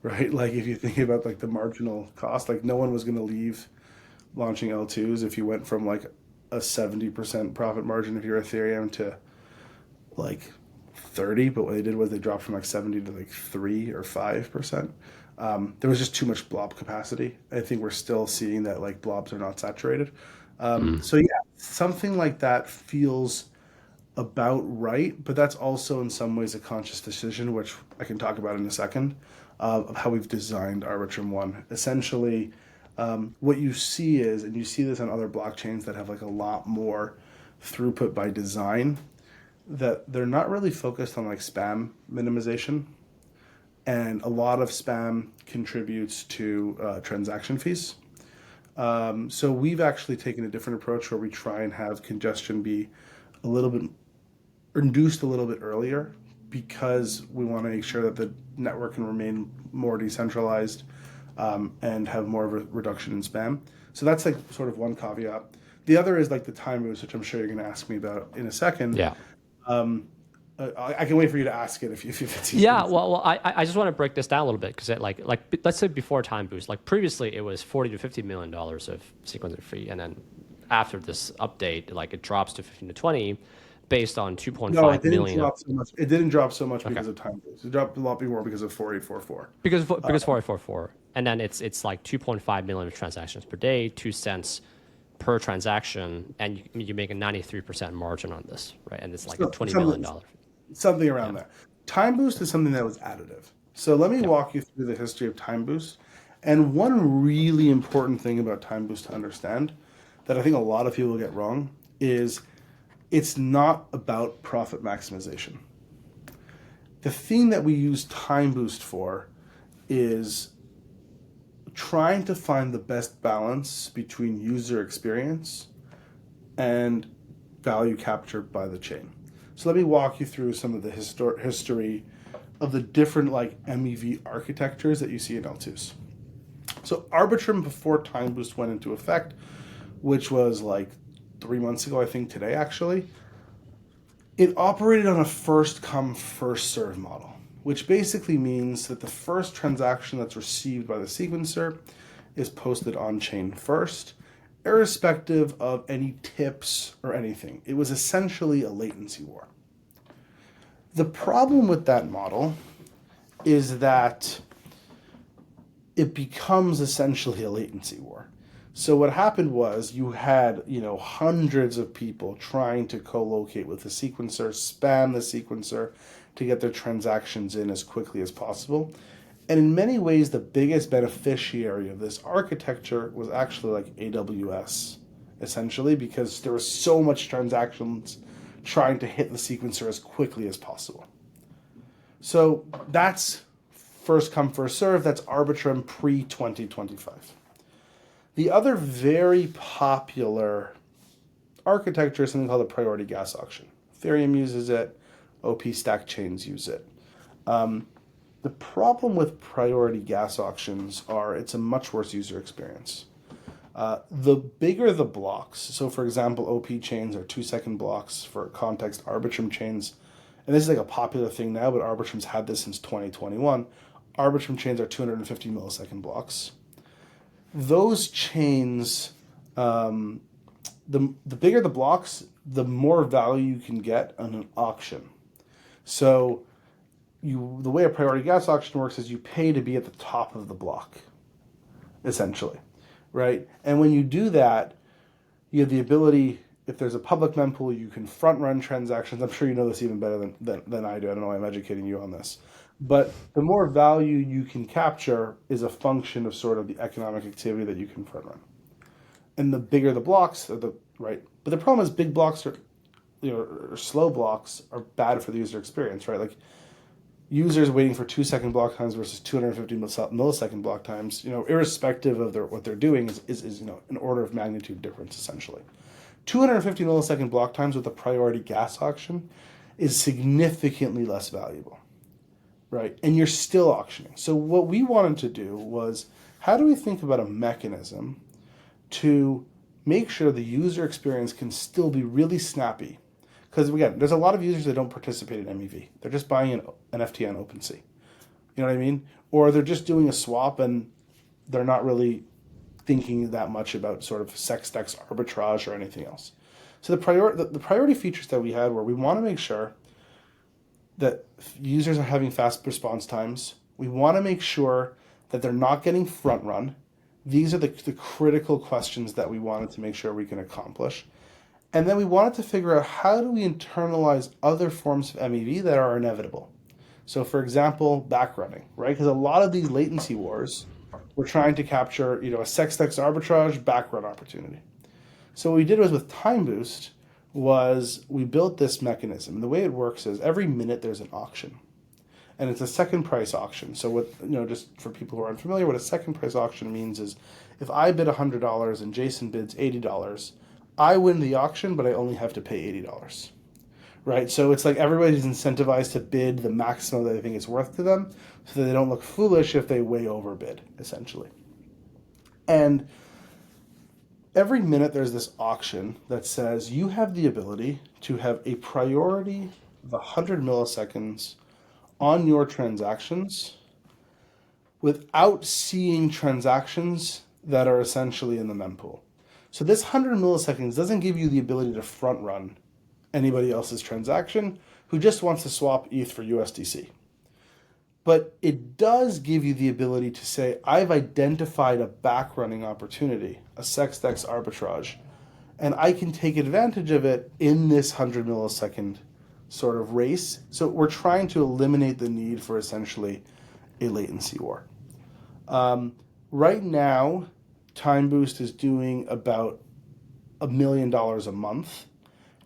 right? Like if you think about like the marginal cost, like no one was going to leave launching L2s if you went from like a 70% profit margin if you're Ethereum to like 30, but what they did was they dropped from like 70 to like 3 or 5%. There was just too much blob capacity. I think we're still seeing that like blobs are not saturated. So yeah, something like that feels about right, but that's also in some ways a conscious decision, which I can talk about in a second, of how we've designed Arbitrum One. Essentially, what you see is, and you see this on other blockchains that have like a lot more throughput by design, that they're not really focused on like spam minimization, and a lot of spam contributes to transaction fees. So we've actually taken a different approach where we try and have congestion be a little bit induced a little bit earlier because we want to make sure that the network can remain more decentralized and have more of a reduction in spam. So that's like sort of one caveat. The other is like the TimeBoost, which I'm sure you're going to ask me about in a second. Yeah. I can wait for you to ask it if it's easy. Yeah, well, I just want to break this down a little bit because like let's say before TimeBoost, like previously it was $40 to $50 million of sequencer fee, and then after this update, like it drops to 15 to 20, based on 2.5 No, it didn't million. drop so much. It didn't drop so much Okay. because of TimeBoost. It dropped a lot more because of 4844. Because 4844, and then it's like 2.5 million transactions per day, 2 cents per transaction, and you make a 93% margin on this, right? And it's like a So $20 million. something around there. TimeBoost is something that was additive. So let me Yeah. walk you through the history of TimeBoost. And one really important thing about TimeBoost to understand that I think a lot of people get wrong is it's not about profit maximization. The thing that we use TimeBoost for is trying to find the best balance between user experience and value captured by the chain. So let me walk you through some of the history of the different like MEV architectures that you see in L2s. So Arbitrum before TimeBoost went into effect, which was like 3 months ago, I think today actually, it operated on a first come, first serve model, which basically means that the first transaction that's received by the sequencer is posted on chain first, irrespective of any tips or anything. It was essentially a latency war. The problem with that model is that it becomes essentially a latency war. So what happened was you had, hundreds of people trying to co-locate with the sequencer, spam the sequencer to get their transactions in as quickly as possible. And in many ways, the biggest beneficiary of this architecture was actually like AWS, essentially, because there was so much transactions trying to hit the sequencer as quickly as possible. So that's first come, first serve. That's Arbitrum pre-2025. The other very popular architecture is something called a priority gas auction. Ethereum uses it. OP stack chains use it. The problem with priority gas auctions are it's a much worse user experience. The bigger the blocks, so for example, OP chains are 2-second blocks. For context, Arbitrum chains, and this is like a popular thing now, but Arbitrum's had this since 2021. Arbitrum chains are 250 millisecond blocks. Those chains, the bigger the blocks, the more value you can get on an auction. So the way a priority gas auction works is you pay to be at the top of the block, essentially, right? And when you do that, you have the ability, if there's a public mempool, you can front run transactions. I'm sure you know this even better than I do. I don't know why I'm educating you on this. But the more value you can capture is a function of sort of the economic activity that you can front run. And the bigger the blocks, right? But the problem is big blocks or slow blocks are bad for the user experience, right? Like users waiting for 2-second block times versus 250 millisecond block times, irrespective of what they're doing is an order of magnitude difference essentially. 250 millisecond block times with a priority gas auction is significantly less valuable. Right, and you're still auctioning. So what we wanted to do was, how do we think about a mechanism to make sure the user experience can still be really snappy? Because again, there's a lot of users that don't participate in MEV. They're just buying an NFT on OpenSea. You know what I mean? Or they're just doing a swap and they're not really thinking that much about sort of sextex arbitrage or anything else. So the priority features that we had were we want to make sure that users are having fast response times. We want to make sure that they're not getting front run. These are the critical questions that we wanted to make sure we can accomplish. And then we wanted to figure out how do we internalize other forms of MEV that are inevitable. So for example, backrunning, right? Because a lot of these latency wars, we're trying to capture, a sextex arbitrage backrun opportunity. So what we did was with TimeBoost, was we built this mechanism. And the way it works is every minute there's an auction. And it's a second price auction. So what, just for people who are unfamiliar, what a second price auction means is if I bid $100 and Jason bids $80, I win the auction, but I only have to pay $80. Right? So it's like everybody's incentivized to bid the maximum that they think it's worth to them so that they don't look foolish if they way overbid, essentially. And every minute there's this auction that says you have the ability to have a priority of 100 milliseconds on your transactions without seeing transactions that are essentially in the mempool. So this 100 milliseconds doesn't give you the ability to front run anybody else's transaction who just wants to swap ETH for USDC. But it does give you the ability to say, I've identified a backrunning opportunity, a sextex arbitrage, and I can take advantage of it in this 100 millisecond sort of race. So we're trying to eliminate the need for essentially a latency war. Right now, TimeBoost is doing about $1 million a month.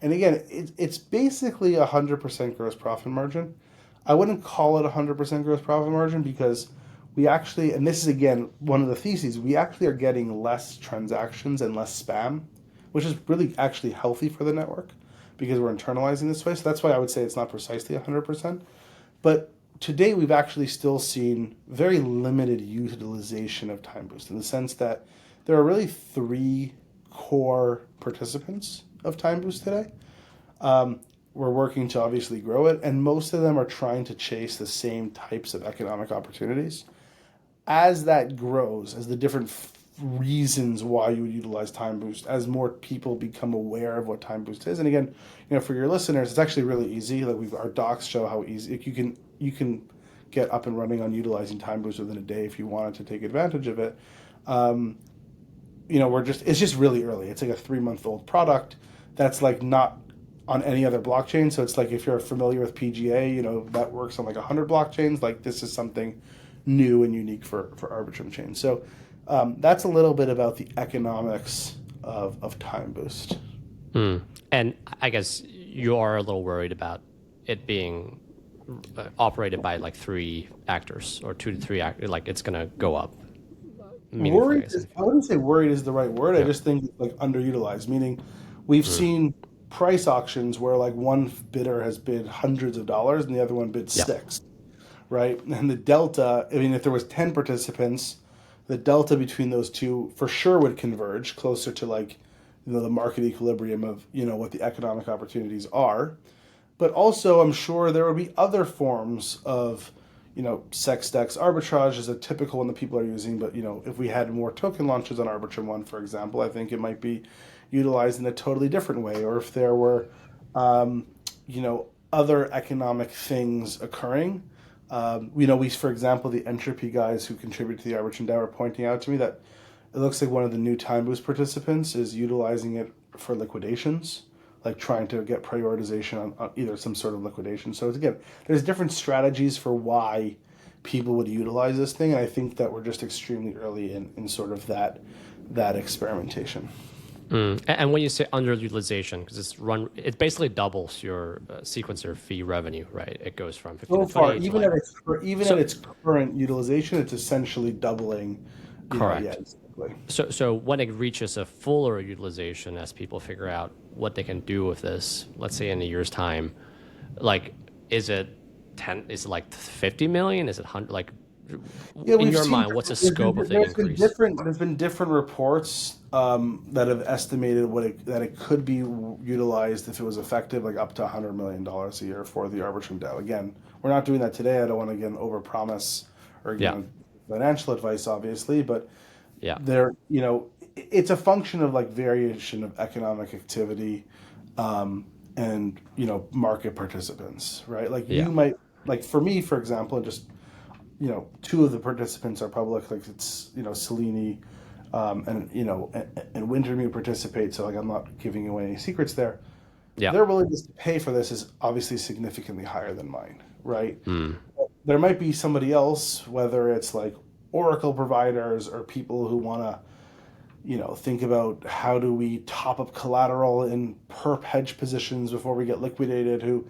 And again, it's basically 100% gross profit margin. I wouldn't call it 100% gross profit margin because we actually, and this is again one of the theses, we actually are getting less transactions and less spam, which is really actually healthy for the network because we're internalizing this way. So that's why I would say it's not precisely 100%. But to date, we've actually still seen very limited utilization of TimeBoost in the sense that there are really three core participants of TimeBoost today. We're working to obviously grow it, and most of them are trying to chase the same types of economic opportunities. As that grows, as the different reasons why you would utilize TimeBoost, as more people become aware of what TimeBoost is, and again, for your listeners, it's actually really easy. Like our docs show how easy you can get up and running on utilizing TimeBoost within a day if you wanted to take advantage of it. It's just really early. It's like a 3-month-old product that's like not on any other blockchain. So it's like if you're familiar with PGA, that works on like 100 blockchains. Like this is something new and unique for Arbitrum chain. So that's a little bit about the economics of TimeBoost. And I guess you are a little worried about it being operated by like 3 actors or 2 to 3 actors. Like it's going to go up. Worried I wouldn't say worried is the right word. Yeah. I just think it's like underutilized, meaning we've seen price auctions where like one bidder has bid hundreds of dollars and the other one bid Yeah. 6, right? And the delta, I mean, if there was 10 participants, the delta between those two for sure would converge closer to like, the market equilibrium of, what the economic opportunities are. But also I'm sure there would be other forms of, SexDex arbitrage is a typical one that people are using. But, if we had more token launches on Arbitrum 1, for example, I think it might be utilized in a totally different way. Or if there were, other economic things occurring. For example, the entropy guys who contribute to the Arbitrum DAO are pointing out to me that it looks like one of the new TimeBoost participants is utilizing it for liquidations, like trying to get prioritization on either some sort of liquidation. So again, there's different strategies for why people would utilize this thing, and I think that we're just extremely early in sort of that experimentation. And when you say underutilization, because it basically doubles your sequencer fee revenue, right? It goes from 50 So to far, 20 to even like, at its current utilization, it's essentially doubling. correct. Exactly. So when it reaches a fuller utilization, as people figure out what they can do with this, let's say in a year's time, like, is it 10? Is it like 50 million? Is it 100? Like, Yeah, in we've your seen mind, what's the scope of the increase? there's been different reports that have estimated that it could be utilized if it was effective, like up to $100 million a year for the Arbitrum DAO. Again, we're not doing that today. I don't want to again overpromise or financial advice, obviously, but Yeah. it's a function of like variation of economic activity, and market participants, right? Like Yeah. you might, like for me, for example, and just 2 of the participants are public, like it's Selene, and Wintermute participate. So like I'm not giving away any secrets there. Yeah. Their willingness to pay for this is obviously significantly higher than mine, right? Mm. There might be somebody else, whether it's like Oracle providers or people who want to, think about how do we top up collateral in perp hedge positions before we get liquidated, who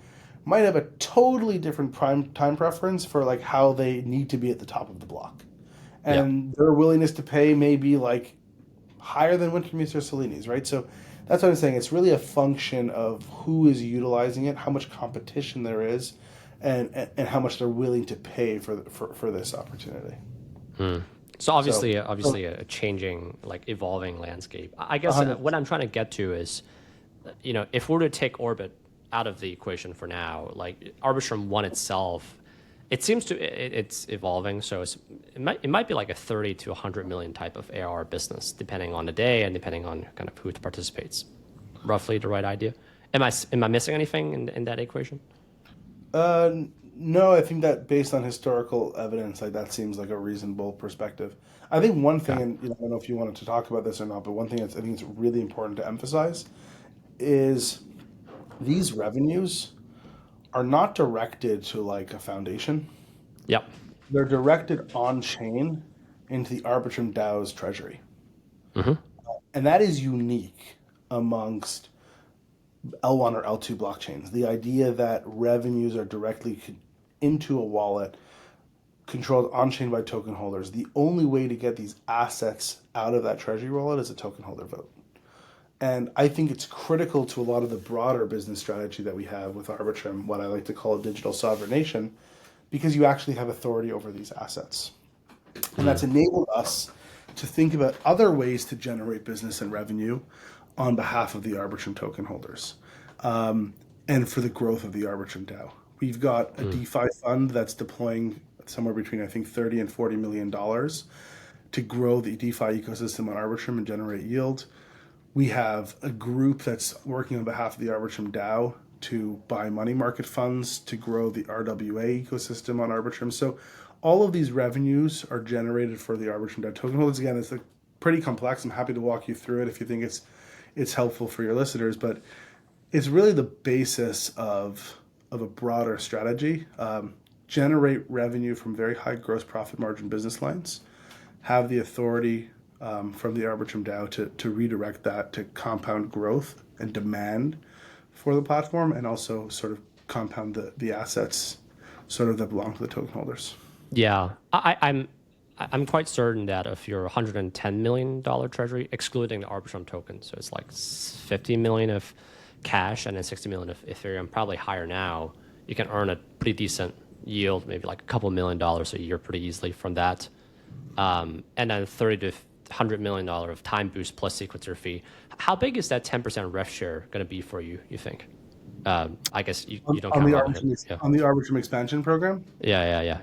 might have a totally different prime time preference for like how they need to be at the top of the block. Yeah. And their willingness to pay may be like higher than Wintermute or Selene's, right? So that's what I'm saying. It's really a function of who is utilizing it, how much competition there is, and how much they're willing to pay for this opportunity. So obviously a changing, like evolving landscape. I guess what I'm trying to get to is, if we were to take Orbit out of the equation for now, like Arbitrum 1 itself, it seems it's evolving. So it might be like a 30 to 100 million type of ARR business, depending on the day and depending on kind of who participates. Roughly the right idea. Am I missing anything in that equation? No, I think that based on historical evidence, like that seems like a reasonable perspective. I think one thing, Okay. and I don't know if you wanted to talk about this or not, but one thing that's I think it's really important to emphasize is these revenues are not directed to like a foundation. Yep. They're directed on chain into the Arbitrum DAO's treasury. Hmm. And that is unique amongst L1 or L2 blockchains. The idea that revenues are directly into a wallet controlled on chain by token holders. The only way to get these assets out of that treasury wallet is a token holder vote. And I think it's critical to a lot of the broader business strategy that we have with Arbitrum, what I like to call a digital sovereign nation, because you actually have authority over these assets. And that's enabled us to think about other ways to generate business and revenue on behalf of the Arbitrum token holders and for the growth of the Arbitrum DAO. We've got a DeFi fund that's deploying somewhere between, I think, 30 and $40 million to grow the DeFi ecosystem on Arbitrum and generate yield. We have a group that's working on behalf of the Arbitrum DAO to buy money market funds to grow the RWA ecosystem on Arbitrum. So all of these revenues are generated for the Arbitrum DAO token holders. Again, it's like pretty complex. I'm happy to walk you through it if you think it's helpful for your listeners, but it's really the basis of a broader strategy. Generate revenue from very high gross profit margin business lines, have the authority from the Arbitrum DAO to redirect that to compound growth and demand for the platform, and also sort of compound the assets sort of that belong to the token holders. Yeah, I'm quite certain that if your $110 million treasury, excluding the Arbitrum token, so it's like 50 million of cash and then 60 million of Ethereum, probably higher now, you can earn a pretty decent yield, maybe like a couple $1 million a year pretty easily from that. And then 30 to $100 million of TimeBoost plus sequencer fee. How big is that 10% ref share going to be for you, you think? I guess you don't On count the Robinhood. Arbitrum Yeah. on the Arbitrum expansion program, Yeah.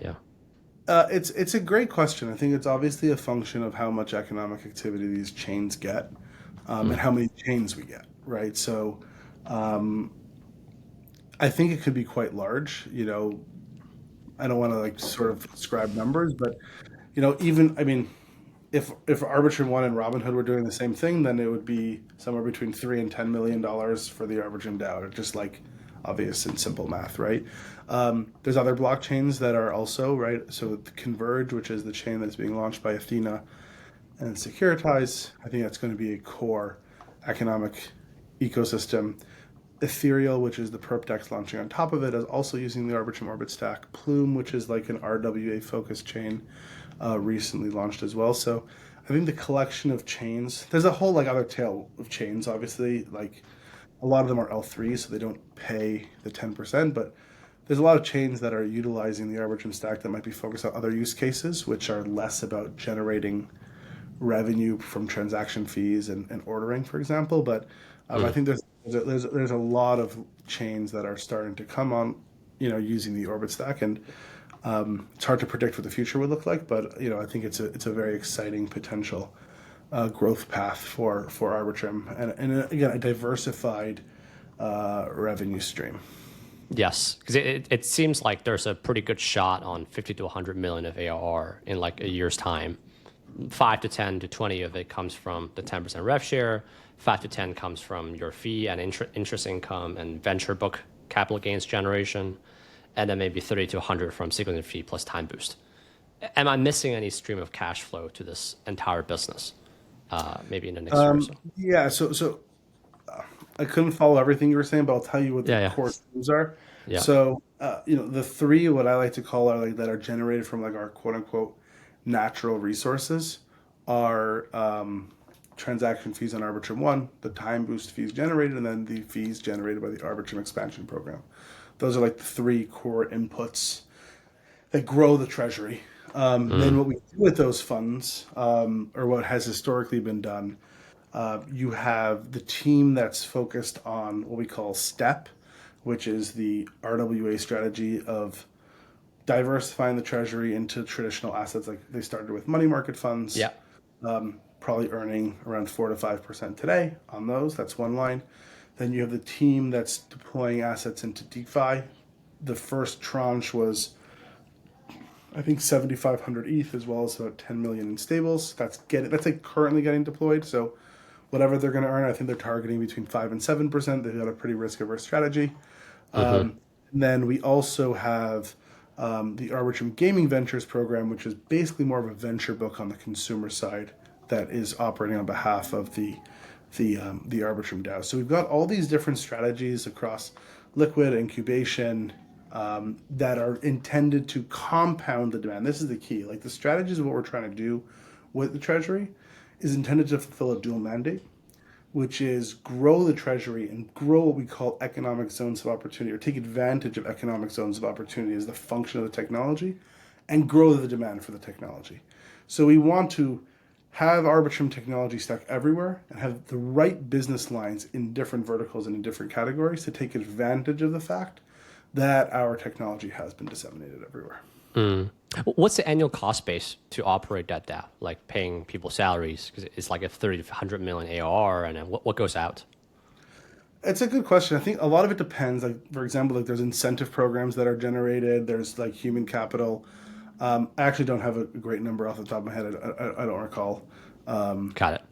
it's a great question. I think it's obviously a function of how much economic activity these chains get, and how many chains we get, right? So I think it could be quite large. I don't want to like sort of ascribe numbers, but even I mean, if Arbitrum One and Robinhood were doing the same thing, then it would be somewhere between $3 and $10 million for the Arbitrum DAO. Just like obvious and simple math, right? There's other blockchains that are also right. So the Converge, which is the chain that's being launched by Athena and Securitize, I think that's going to be a core economic ecosystem. Ethereal, which is the perp dex launching on top of it, is also using the Arbitrum Orbit stack. Plume, which is like an RWA focused chain, recently launched as well. So I think the collection of chains, there's a whole like other tail of chains, obviously. Like a lot of them are L3, so they don't pay the 10%, but there's a lot of chains that are utilizing the Arbitrum stack that might be focused on other use cases, which are less about generating revenue from transaction fees and ordering, for example. But I think there's a lot of chains that are starting to come on, using the Orbit stack, and it's hard to predict what the future would look like. But I think it's a very exciting potential growth path for Arbitrum, and again a diversified revenue stream. Yes, because it seems like there's a pretty good shot on 50 to 100 million of ARR in like a year's time. 5 to 10 to 20 of it comes from the 10% rev share. 5 to 10 comes from your fee and interest income and venture book capital gains generation. And then maybe 30 to 100 from sequencing fee plus time boost. Am I missing any stream of cash flow to this entire business? Maybe in the next year or so. Yeah, so I couldn't follow everything you were saying, but I'll tell you what the Yeah. core themes are. Yeah. So, the three, what I like to call are like that are generated from like our quote unquote natural resources are transaction fees on Arbitrum One, the time boost fees generated, and then the fees generated by the Arbitrum expansion program. Those are like the three core inputs that grow the treasury. Then what we do with those funds, or what has historically been done, you have the team that's focused on what we call STEP, which is the RWA strategy of diversifying the treasury into traditional assets. Like they started with money market funds, Yeah. probably earning around 4 to 5% today on those. That's one line. Then you have the team that's deploying assets into DeFi, the first tranche was, I think, 7,500 ETH, as well as about 10 million in stables. That's like currently getting deployed. So whatever they're going to earn, I think they're targeting between 5 and 7%. They've got a pretty risk averse strategy. Mm-hmm. And then we also have the Arbitrum Gaming Ventures program, which is basically more of a venture book on the consumer side that is operating on behalf of the Arbitrum DAO. So we've got all these different strategies across liquid incubation that are intended to compound the demand. This is the key. Like the strategies of what we're trying to do with the treasury is intended to fulfill a dual mandate, which is grow the treasury and grow what we call economic zones of opportunity, or take advantage of economic zones of opportunity as the function of the technology, and grow the demand for the technology. So we want to have Arbitrum technology stack everywhere and have the right business lines in different verticals and in different categories to take advantage of the fact that our technology has been disseminated everywhere. What's the annual cost base to operate that DAO? Like paying people salaries, because it's like a 30 to 100 million ARR, and then what goes out? It's a good question. I think a lot of it depends. Like for example, like there's incentive programs that are generated. There's like human capital. I actually don't have a great number off the top of my head. I don't recall. Got it.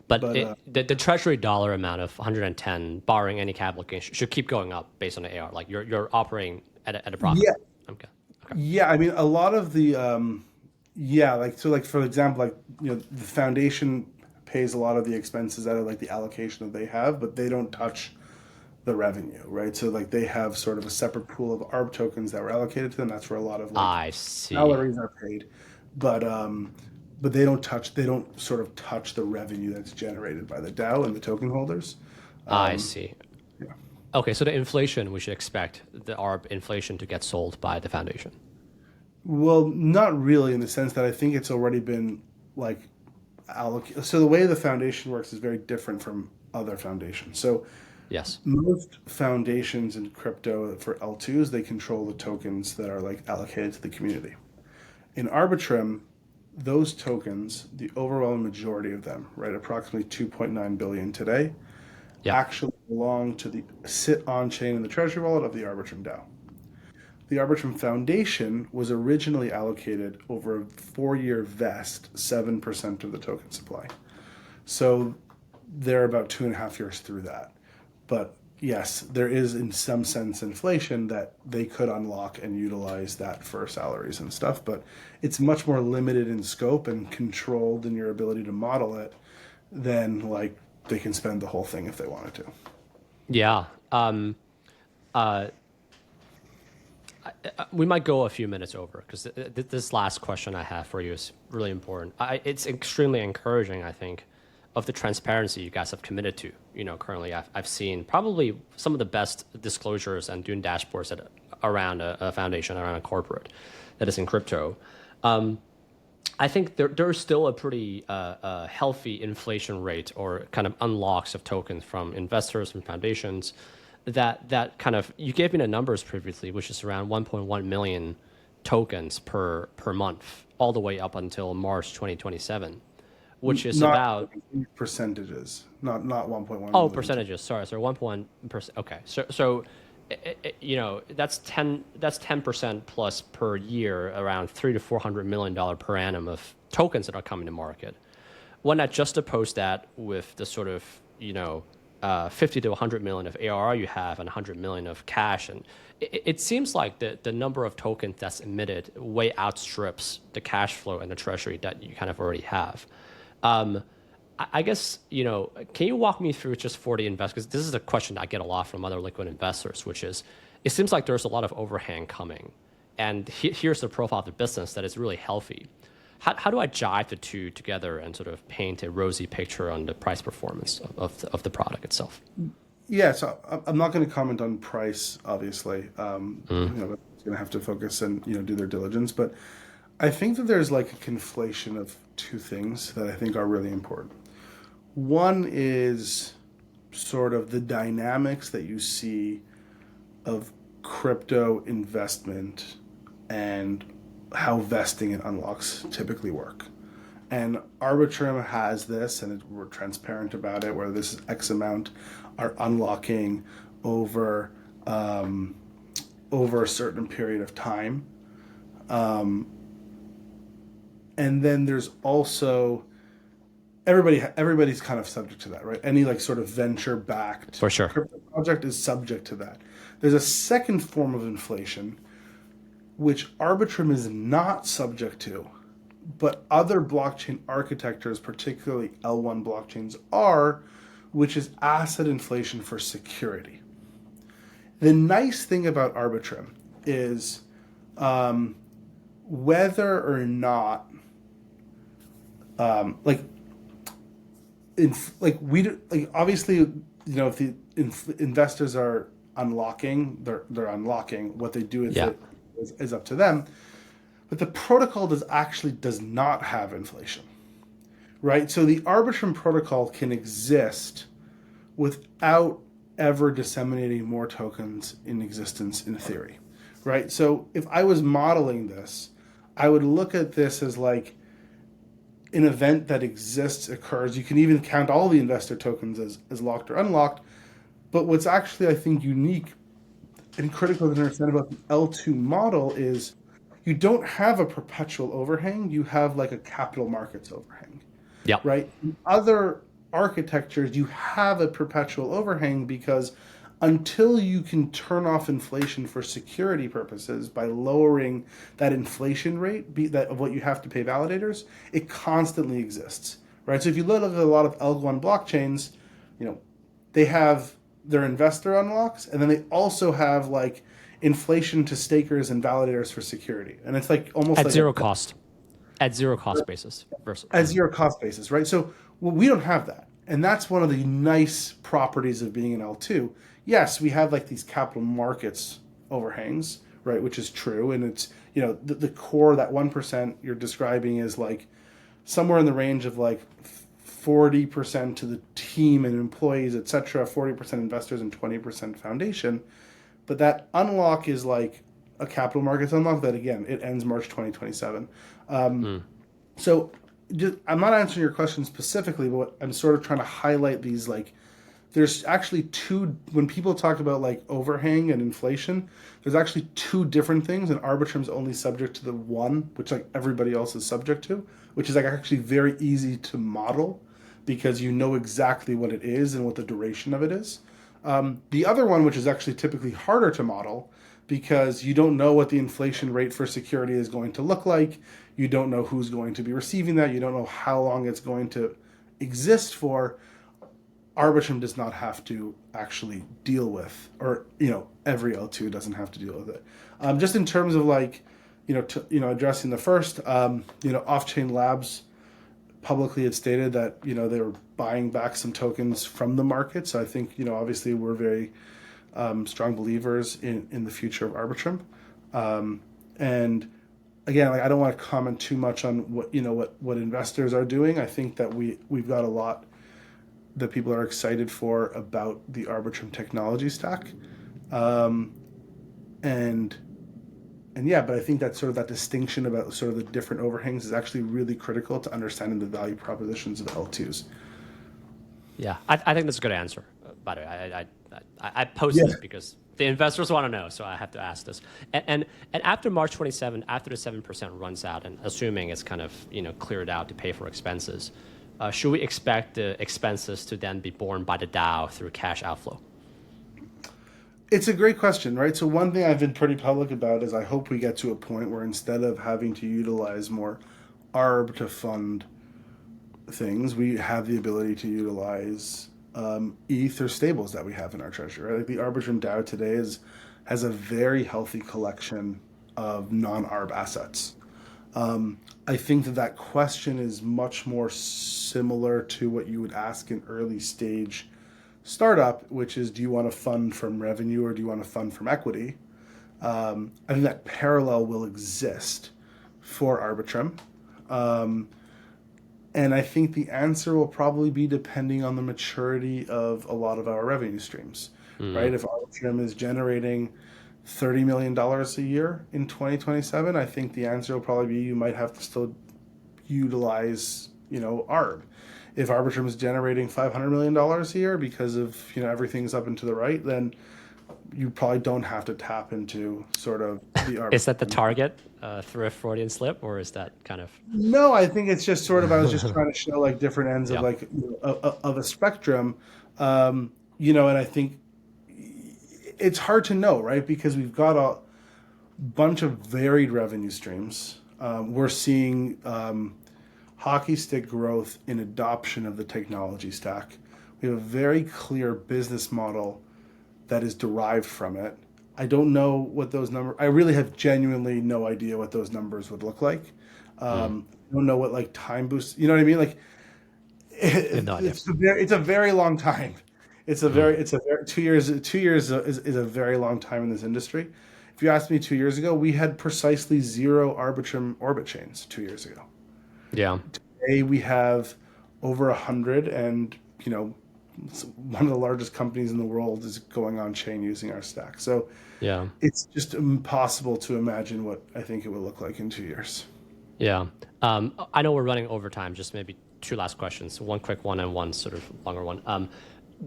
But But the treasury dollar amount of 110, barring any capital gains, should keep going up based on the AR. Like you're operating at a profit. yeah, Okay. Okay. yeah. I mean, a lot of the yeah, like so, like for example, like the foundation pays a lot of the expenses out of like the allocation that they have, but they don't touch the revenue, right? So like they have sort of a separate pool of ARB tokens that were allocated to them. That's where a lot of like I see. salaries are paid, but they don't sort of touch the revenue that's generated by the DAO and the token holders. I see. Yeah. Okay, so the inflation, we should expect the ARB inflation to get sold by the foundation. Well, not really in the sense that I think it's already been like allocated. So the way the foundation works is very different from other foundations. So Yes. most foundations in crypto for L2s, they control the tokens that are like allocated to the community. In Arbitrum, those tokens, the overall majority of them, right, approximately 2.9 billion today, Yeah. actually belong to the sit on chain in the treasury wallet of the Arbitrum DAO. The Arbitrum Foundation was originally allocated over a 4-year vest 7% of the token supply. So they're about 2.5 years through that. But yes, there is in some sense inflation that they could unlock and utilize that for salaries and stuff, but it's much more limited in scope and controlled in your ability to model it than like they can spend the whole thing if they wanted to. Yeah. Uh, we might go a few minutes over because this last question I have for you is really important. It's extremely encouraging, I think, of the transparency you guys have committed to. Currently, I've seen probably some of the best disclosures and doing dashboards around a foundation, around a corporate that is in crypto. I think there's still a pretty healthy inflation rate or kind of unlocks of tokens from investors, from foundations, that kind of, you gave me the numbers previously, which is around 1.1 million tokens per month, all the way up until March 2027, which is Not about, percentages, not 1.1 oh, million. percentages. Sorry, so 1.1%. Okay, so that's 10% plus per year, around $300 to $400 million per annum of tokens that are coming to market. When I just oppose that with the sort of 50 to 100 million of ARR you have and 100 million of cash, and it seems like the number of tokens that's emitted way outstrips the cash flow and the treasury that you kind of already have. I guess, can you walk me through, just for the investors, because this is a question I get a lot from other liquid investors, which is, it seems like there's a lot of overhang coming, and here's the profile of the business that is really healthy. How do I jive the two together and sort of paint a rosy picture on the price performance of the product itself? Yeah, so I'm not going to comment on price, obviously. It's going to have to focus and do their diligence. But I think that there's like a conflation of two things that I think are really important. One is sort of the dynamics that you see of crypto investment and how vesting and unlocks typically work. And Arbitrum has this, and we're transparent about it, where this is X amount are unlocking over over a certain period of time. And then there's also everybody's kind of subject to that, right? Any like sort of venture backed For sure. crypto project is subject to that. There's a second form of inflation which Arbitrum is not subject to, but other blockchain architectures, particularly L1 blockchains, are, which is asset inflation for security. The nice thing about Arbitrum is whether or not, like, obviously, if the investors are unlocking, they're unlocking. What they do with Yeah. it is up to them. But the protocol does not have inflation, right? So the Arbitrum protocol can exist without ever disseminating more tokens in existence in theory, right? So if I was modeling this, I would look at this as like an event that exists, occurs. You can even count all the investor tokens as locked or unlocked. But what's actually, I think, unique and critical to understand about the L2 model is you don't have a perpetual overhang. You have like a capital markets overhang, Yep. right? In other architectures, you have a perpetual overhang because until you can turn off inflation for security purposes by lowering that inflation rate that of what you have to pay validators, it constantly exists, right? So if you look at a lot of L1 blockchains, they have their investor unlocks, and then they also have like inflation to stakers and validators for security, and it's like almost At like zero cost. At zero cost basis. Versus. as zero cost basis, right? So we don't have that, and that's one of the nice properties of being an L2. Yes, we have like these capital markets overhangs, right, which is true, and it's the core, that 1% you're describing is like somewhere in the range of like 40% to the team and employees, etc., 40% investors and 20% foundation. But that unlock is like a capital markets unlock that, again, it ends March 2027. So I'm not answering your question specifically, but what I'm sort of trying to highlight these, like, there's actually when people talk about like overhang and inflation, there's actually two different things, and Arbitrum's only subject to the one, which like everybody else is subject to, which is like actually very easy to model because you know exactly what it is and what the duration of it is. The other one, which is actually typically harder to model because you don't know what the inflation rate for security is going to look like. You don't know who's going to be receiving that. You don't know how long it's going to exist for. Arbitrum does not have to actually deal with, or every L2 doesn't have to deal with it. Just in terms of like, addressing the first, Offchain Labs publicly had stated that they were buying back some tokens from the market. So I think obviously we're very strong believers in the future of Arbitrum. And again, like, I don't want to comment too much on what investors are doing. I think that we've got a lot that people are excited for about the Arbitrum technology stack. And yeah, but I think that sort of that distinction about sort of the different overhangs is actually really critical to understanding the value propositions of L2s. Yeah, I think that's a good answer. By the way, I Yeah. posted it because the investors want to know, so I have to ask this. And after March 27, after the 7% runs out, and assuming it's kind of cleared out to pay for expenses, should we expect the expenses to then be borne by the DAO through cash outflow? It's a great question, right? So one thing I've been pretty public about is I hope we get to a point where instead of having to utilize more ARB to fund things, we have the ability to utilize ETH or stables that we have in our treasury. Right? Like the Arbitrum DAO today has a very healthy collection of non-ARB assets. I think that question is much more similar to what you would ask an early stage startup, which is, do you want to fund from revenue or do you want to fund from equity? I think that parallel will exist for Arbitrum. And I think the answer will probably be depending on the maturity of a lot of our revenue streams, right? If Arbitrum is generating $30 million a year in 2027, I think the answer will probably be you might have to still utilize, ARB. If Arbitrum is generating $500 million a year because of, everything's up and to the right, then you probably don't have to tap into sort of the Is that the Arbitrum. target through a Freudian slip, or is that kind of? No, I think it's just sort of I was just trying to show like different ends of Yeah. like of a spectrum, and I think it's hard to know, right? Because we've got a bunch of varied revenue streams. We're seeing hockey stick growth in adoption of the technology stack. We have a very clear business model that is derived from it. I don't know what those numbers. I really have genuinely no idea what those numbers would look like. Mm. I don't know what like TimeBoost. You know what I mean? Like I have no idea. it's a very long time. Mm. It's a very 2 years. 2 years is a very long time in this industry. If you asked me 2 years ago, we had precisely zero Arbitrum orbit chains 2 years ago. Yeah. Today we have over 100, and one of the largest companies in the world is going on chain using our stack. So Yeah. it's just impossible to imagine what I think it will look like in 2 years. Yeah. I know we're running over time. Just maybe two last questions. One quick one and one sort of longer one.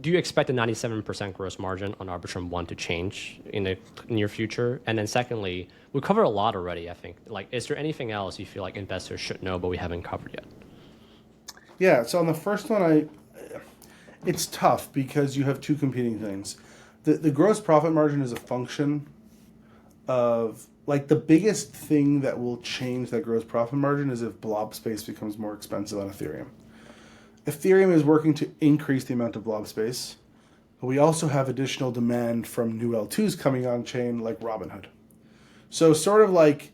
Do you expect the 97% gross margin on Arbitrum 1 to change in the near future? And then secondly, we covered a lot already, I think. Like, is there anything else you feel like investors should know but we haven't covered yet? Yeah. So on the first one, it's tough because you have two competing things. The gross profit margin is a function of like the biggest thing that will change that gross profit margin is if blob space becomes more expensive on Ethereum. Ethereum is working to increase the amount of blob space, but we also have additional demand from new L2s coming on chain like Robinhood. So sort of like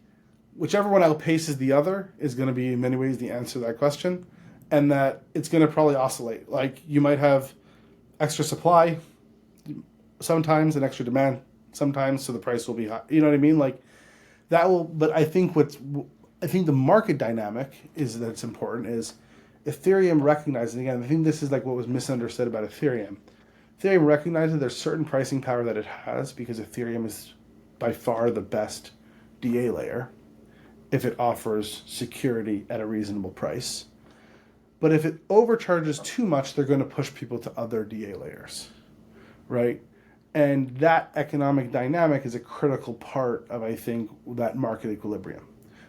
whichever one outpaces the other is going to be in many ways the answer to that question, and that it's going to probably oscillate. Like you might have extra supply sometimes and extra demand sometimes, so the price will be high. You know what I mean? Like that will. But I think the market dynamic is that it's important is Ethereum recognizing again. I think this is like what was misunderstood about Ethereum. Ethereum recognizes there's certain pricing power that it has because Ethereum is by far the best DA layer if it offers security at a reasonable price. But if it overcharges too much, they're going to push people to other DA layers, right? And that economic dynamic is a critical part of, I think, that market equilibrium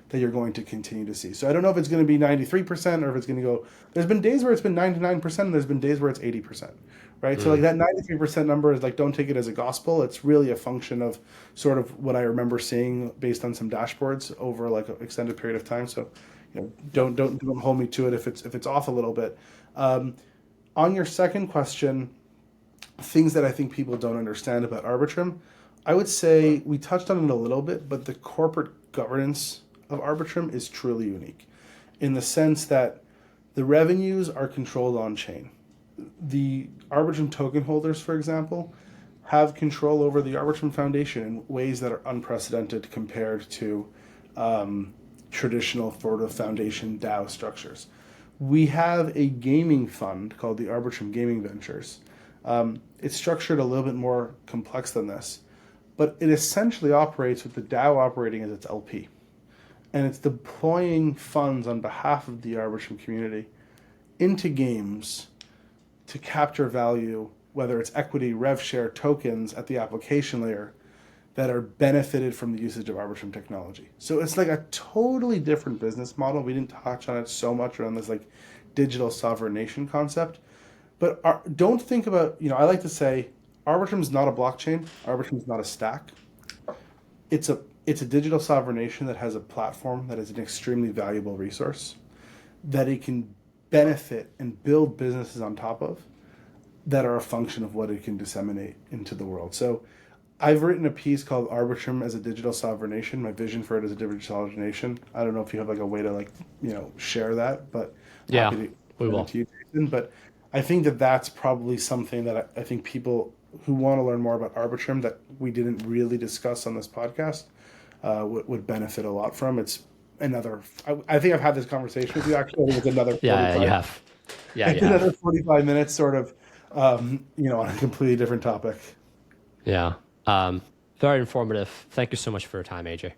that you're going to continue to see. So I don't know if it's going to be 93% or if it's going to go. There's been days where it's been 99%, and there's been days where it's 80%, right? So like that 93% number is like, don't take it as a gospel. It's really a function of sort of what I remember seeing based on some dashboards over like an extended period of time. So don't hold me to it if it's off a little bit. On your second question, things that I think people don't understand about Arbitrum, I would say we touched on it a little bit, but the corporate governance of Arbitrum is truly unique in the sense that the revenues are controlled on chain. The Arbitrum token holders, for example, have control over the Arbitrum Foundation in ways that are unprecedented compared to traditional sort of foundation DAO structures. We have a gaming fund called the Arbitrum Gaming Ventures. It's structured a little bit more complex than this, but it essentially operates with the DAO operating as its LP. And it's deploying funds on behalf of the Arbitrum community into games to capture value, whether it's equity, rev share, tokens at the application layer that are benefited from the usage of Arbitrum technology. So it's like a totally different business model. We didn't touch on it so much around this like digital sovereign nation concept. But don't think about, I like to say Arbitrum is not a blockchain. Arbitrum is not a stack. It's a digital sovereign nation that has a platform that is an extremely valuable resource that it can benefit and build businesses on top of that are a function of what it can disseminate into the world. So I've written a piece called Arbitrum as a digital sovereign nation. My vision for it as a digital sovereign nation. I don't know if you have like a way to share that, but Yeah, happy to we send will. it to you, Jason. But I think that that's probably something that I think people who want to learn more about Arbitrum that we didn't really discuss on this podcast would benefit a lot from. It's another. I think I've had this conversation with you actually. I think it's another Yeah, you 45. have. Yeah, you It's another have. 45 minutes, sort of, on a completely different topic. Yeah. Very informative. Thank you so much for your time, AJ.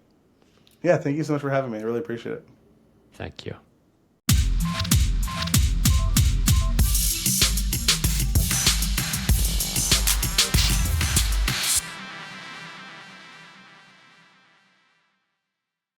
Yeah, thank you so much for having me. I really appreciate it. Thank you.